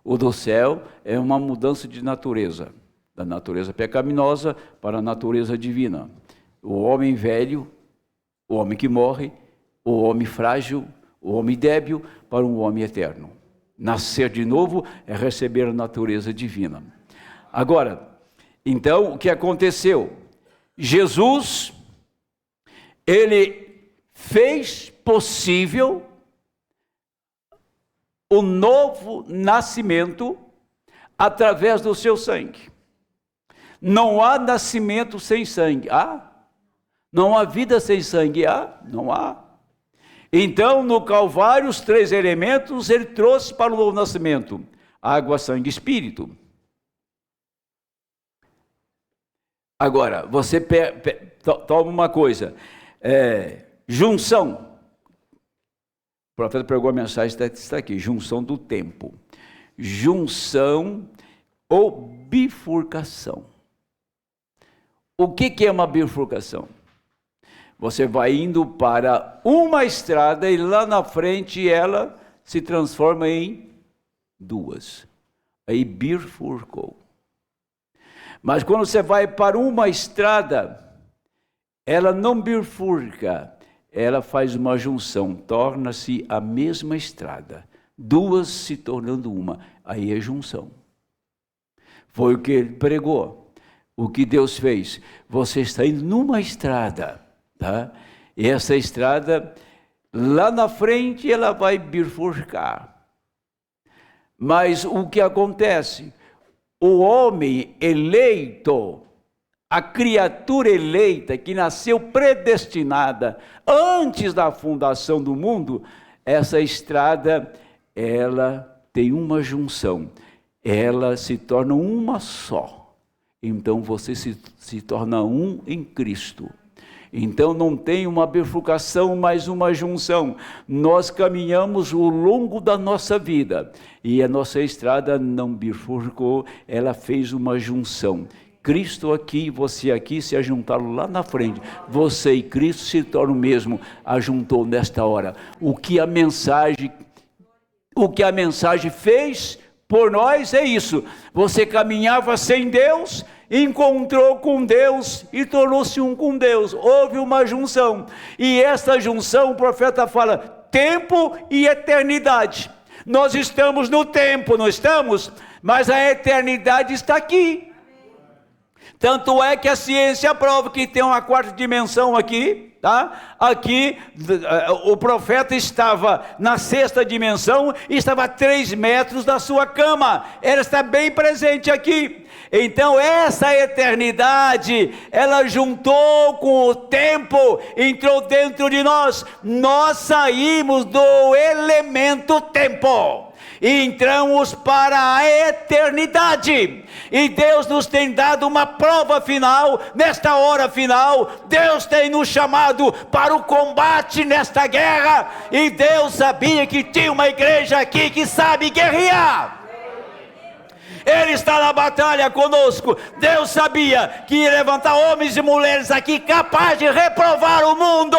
O do céu é uma mudança de natureza, da natureza pecaminosa para a natureza divina. O homem velho, o homem que morre, o homem frágil, o homem débil para um homem eterno. Nascer de novo é receber a natureza divina. Agora, então, o que aconteceu? Jesus, ele fez possível o novo nascimento através do seu sangue. Não há nascimento sem sangue. Há? Não há vida sem sangue. Há? Não há. Então, no Calvário, os 3 elementos ele trouxe para o novo nascimento: água, sangue e espírito. Agora, você toma uma coisa, junção. O profeta pregou a mensagem, está aqui, junção do tempo. Junção ou bifurcação. O que é uma bifurcação? Você vai indo para uma estrada e lá na frente ela se transforma em 2. Aí bifurcou. Mas quando você vai para uma estrada, ela não bifurca, ela faz uma junção, torna-se a mesma estrada. 2 se tornando uma, aí é junção. Foi o que ele pregou. O que Deus fez? Você está indo numa estrada, tá? E essa estrada, lá na frente, ela vai bifurcar. Mas o que acontece? O homem eleito, a criatura eleita que nasceu predestinada antes da fundação do mundo, essa estrada, ela tem uma junção, ela se torna uma só. Então você se torna um em Cristo. Então não tem uma bifurcação, mas uma junção. Nós caminhamos ao longo da nossa vida e a nossa estrada não bifurcou, ela fez uma junção. Cristo aqui, você aqui se ajuntaram lá na frente. Você e Cristo se tornam o mesmo, ajuntou nesta hora. O que a mensagem fez por nós é isso. Você caminhava sem Deus, encontrou com Deus e tornou-se um com Deus. Houve uma junção. E essa junção, o profeta fala, tempo e eternidade. Nós estamos no tempo, não estamos? Mas a eternidade está aqui. Tanto é que a ciência prova que tem uma quarta dimensão aqui, tá? Aqui, o profeta estava na sexta dimensão e estava a 3 metros da sua cama. Ela está bem presente aqui. Então essa eternidade, ela juntou com o tempo, entrou dentro de nós. Nós saímos do elemento tempo e entramos para a eternidade. E Deus nos tem dado uma prova final, nesta hora final. Deus tem nos chamado para o combate nesta guerra. E Deus sabia que tinha uma igreja aqui que sabe guerrear. Ele está na batalha conosco. Deus sabia que ia levantar homens e mulheres aqui capazes de reprovar o mundo,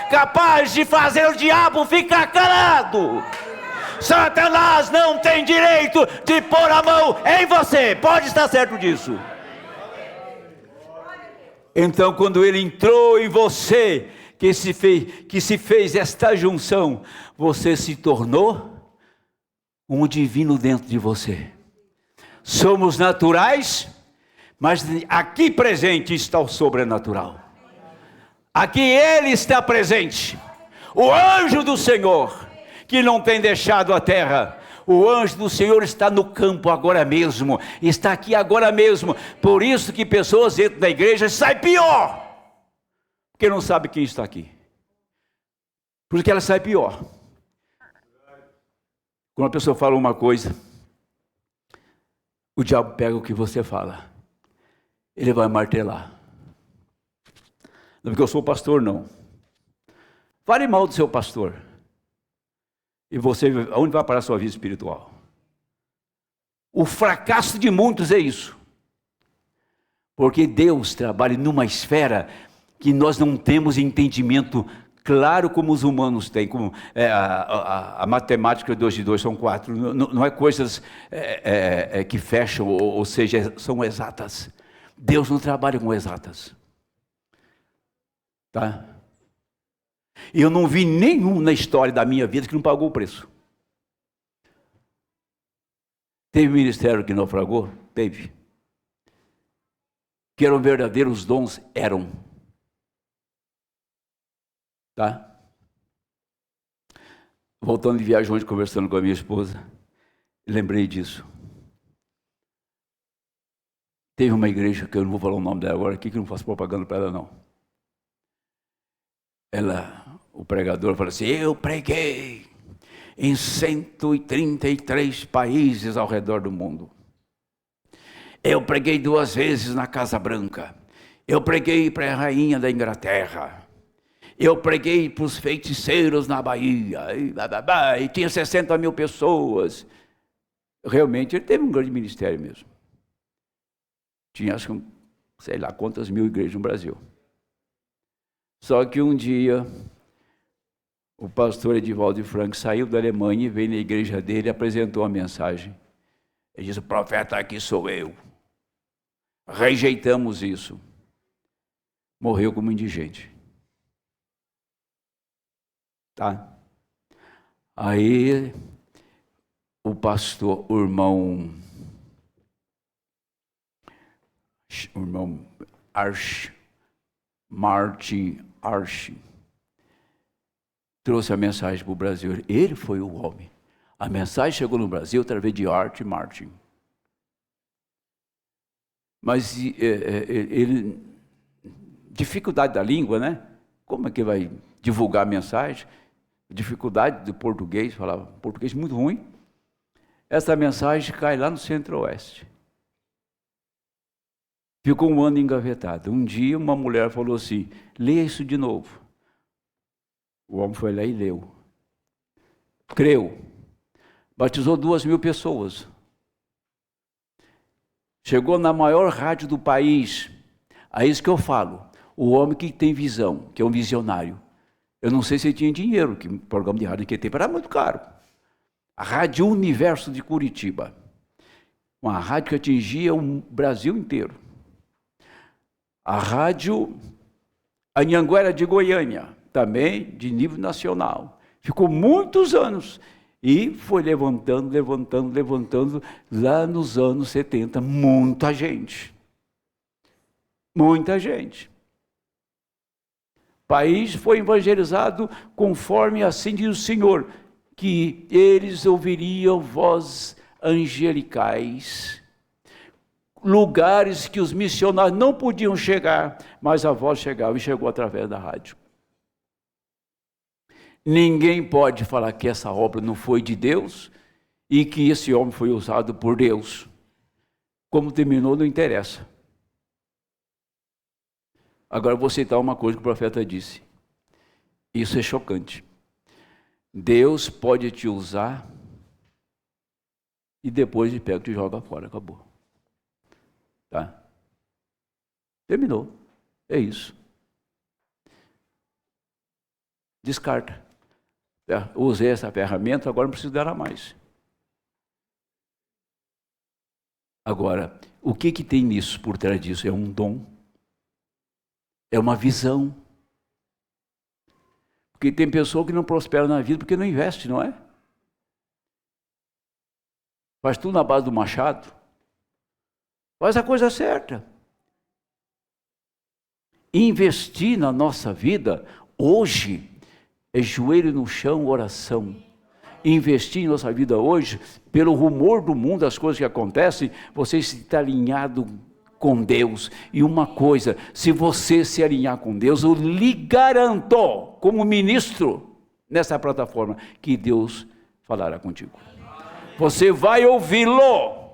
capazes de fazer o diabo ficar calado. Satanás não tem direito de pôr a mão em você, pode estar certo disso. Então, quando ele entrou em você, que se fez esta junção, você se tornou um divino dentro de você. Somos naturais, mas aqui presente está o sobrenatural. Aqui ele está presente, o anjo do Senhor, que não tem deixado a terra. O anjo do Senhor está no campo agora mesmo, está aqui agora mesmo. Por isso que pessoas entram na igreja e saem pior, porque não sabe quem está aqui. Porque ela sai pior. Quando a pessoa fala uma coisa, o diabo pega o que você fala, ele vai martelar. Não é porque eu sou pastor, não. Fale mal do seu pastor, e você, aonde vai parar a sua vida espiritual? O fracasso de muitos é isso. Porque Deus trabalha numa esfera que nós não temos entendimento claro como os humanos têm. Como a matemática 2 de 2 são 4. Não é coisas que fecham, ou seja, são exatas. Deus não trabalha com exatas. Tá? E eu não vi nenhum na história da minha vida que não pagou o preço. Teve ministério que naufragou? Teve. Que eram verdadeiros dons? Eram. Tá? Voltando de viagem ontem, conversando com a minha esposa, lembrei disso. Teve uma igreja, que eu não vou falar o nome dela agora aqui, que eu não faço propaganda para ela não. O pregador falou assim, eu preguei em 133 países ao redor do mundo. Eu preguei 2 vezes na Casa Branca. Eu preguei para a rainha da Inglaterra. Eu preguei para os feiticeiros na Bahia. E tinha 60 mil pessoas. Realmente ele teve um grande ministério mesmo. Tinha, acho que, sei lá quantas mil igrejas no Brasil. Só que um dia, o pastor Edivaldo Frank saiu da Alemanha e veio na igreja dele e apresentou a mensagem. Ele disse, o profeta aqui sou eu. Rejeitamos isso. Morreu como indigente. Tá? Aí, o pastor, o irmão Martin Arch, trouxe a mensagem para o Brasil. Ele foi o homem. A mensagem chegou no Brasil através de Art Martin. Mas ele, dificuldade da língua, né? Como é que vai divulgar a mensagem? Dificuldade do português, falava português muito ruim. Essa mensagem cai lá no Centro-Oeste. Ficou 1 ano engavetado. Um dia uma mulher falou assim, leia isso de novo. O homem foi lá e leu. Creu. Batizou 2.000 pessoas. Chegou na maior rádio do país. É isso que eu falo. O homem que tem visão, que é um visionário. Eu não sei se ele tinha dinheiro, que o programa de rádio naquele tempo era muito caro. A Rádio Universo de Curitiba. uma rádio que atingia o Brasil inteiro. A rádio Anhanguera de Goiânia, também de nível nacional. Ficou muitos anos e foi levantando, lá nos anos 70, muita gente. Muita gente. O país foi evangelizado conforme assim diz o Senhor, que eles ouviriam vozes angelicais, lugares que os missionários não podiam chegar, mas a voz chegava e chegou através da rádio. Ninguém pode falar que essa obra não foi de Deus e que esse homem foi usado por Deus. Como terminou, não interessa. Agora vou citar uma coisa que o profeta disse. Isso é chocante. Deus pode te usar e depois ele pega e te joga fora. Acabou. Tá? Terminou. É isso. Descarta. Usei essa ferramenta, agora não preciso dela mais. Agora, o que tem nisso, por trás disso? É um dom. É uma visão. Porque tem pessoa que não prospera na vida porque não investe, não é? Faz tudo na base do machado. Faz a coisa certa. Investir na nossa vida, hoje, é joelho no chão, oração. Investir em nossa vida hoje, pelo rumor do mundo, as coisas que acontecem, você está alinhado com Deus. E uma coisa, se você se alinhar com Deus, eu lhe garanto, como ministro nessa plataforma, que Deus falará contigo. Você vai ouvi-lo.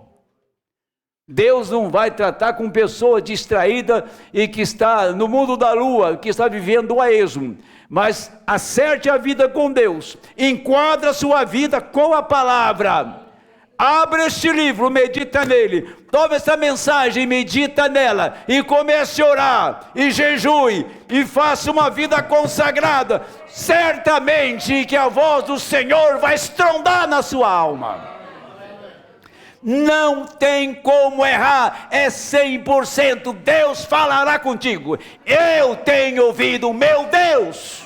Deus não vai tratar com pessoa distraída e que está no mundo da lua, que está vivendo a esmo. Mas acerte a vida com Deus. Enquadra a sua vida com a palavra. Abre este livro, medita nele. Toma essa mensagem, medita nela. E comece a orar. E jejue. E faça uma vida consagrada. Certamente que a voz do Senhor vai estrondar na sua alma. Não tem como errar. É 100%. Deus falará contigo. Eu tenho ouvido o meu Deus.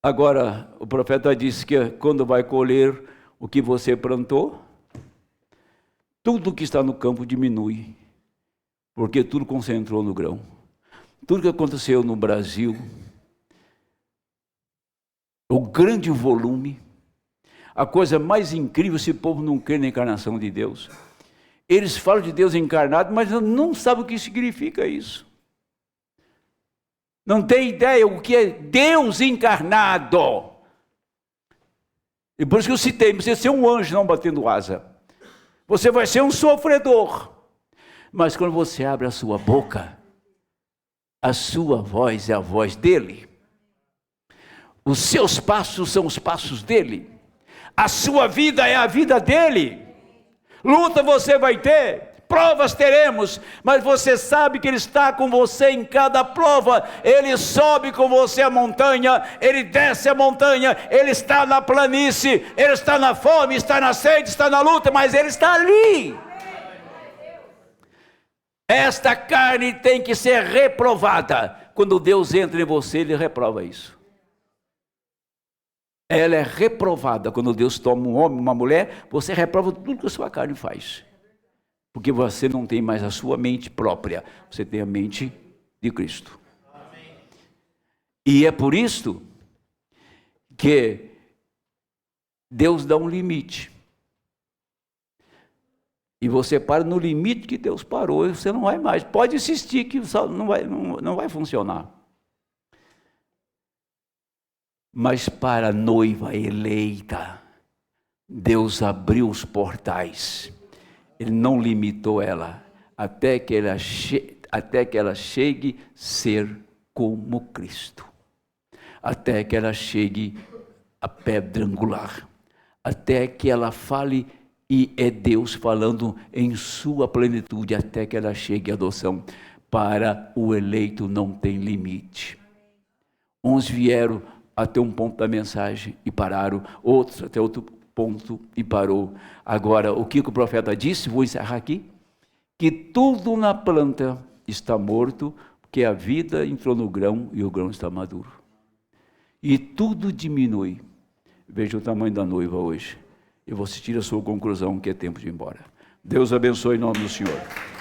Agora, o profeta disse que quando vai colher o que você plantou, tudo que está no campo diminui, porque tudo concentrou no grão. Tudo que aconteceu no Brasil, o grande volume, a coisa mais incrível, esse povo não crê na encarnação de Deus. Eles falam de Deus encarnado, mas não sabem o que significa isso. Não tem ideia o que é Deus encarnado. E por isso que eu citei, você ser um anjo não batendo asa. Você vai ser um sofredor. Mas quando você abre a sua boca, a sua voz é a voz dele. Os seus passos são os passos dele. A sua vida é a vida dele. Luta você vai ter. Provas teremos, mas você sabe que Ele está com você em cada prova. Ele sobe com você a montanha, Ele desce a montanha, Ele está na planície, Ele está na fome, está na sede, está na luta, mas Ele está ali. Esta carne tem que ser reprovada. Quando Deus entra em você, Ele reprova isso. Ela é reprovada. Quando Deus toma um homem, uma mulher, você reprova tudo que a sua carne faz. Porque você não tem mais a sua mente própria, você tem a mente de Cristo. Amém. E é por isso que Deus dá um limite. E você para no limite que Deus parou, e você não vai mais. Pode insistir que não vai funcionar. Mas para a noiva eleita, Deus abriu os portais. Ele não limitou ela, até que ela chegue a ser como Cristo. Até que ela chegue a pedra angular. Até que ela fale, e é Deus falando em sua plenitude, até que ela chegue à adoção. Para o eleito não tem limite. Uns vieram até um ponto da mensagem e pararam, outros até outro ponto e parou. Agora, o que o profeta disse, vou encerrar aqui, que tudo na planta está morto, porque a vida entrou no grão e o grão está maduro. E tudo diminui. Veja o tamanho da noiva hoje. E você tira a sua conclusão que é tempo de ir embora. Deus abençoe em nome do Senhor.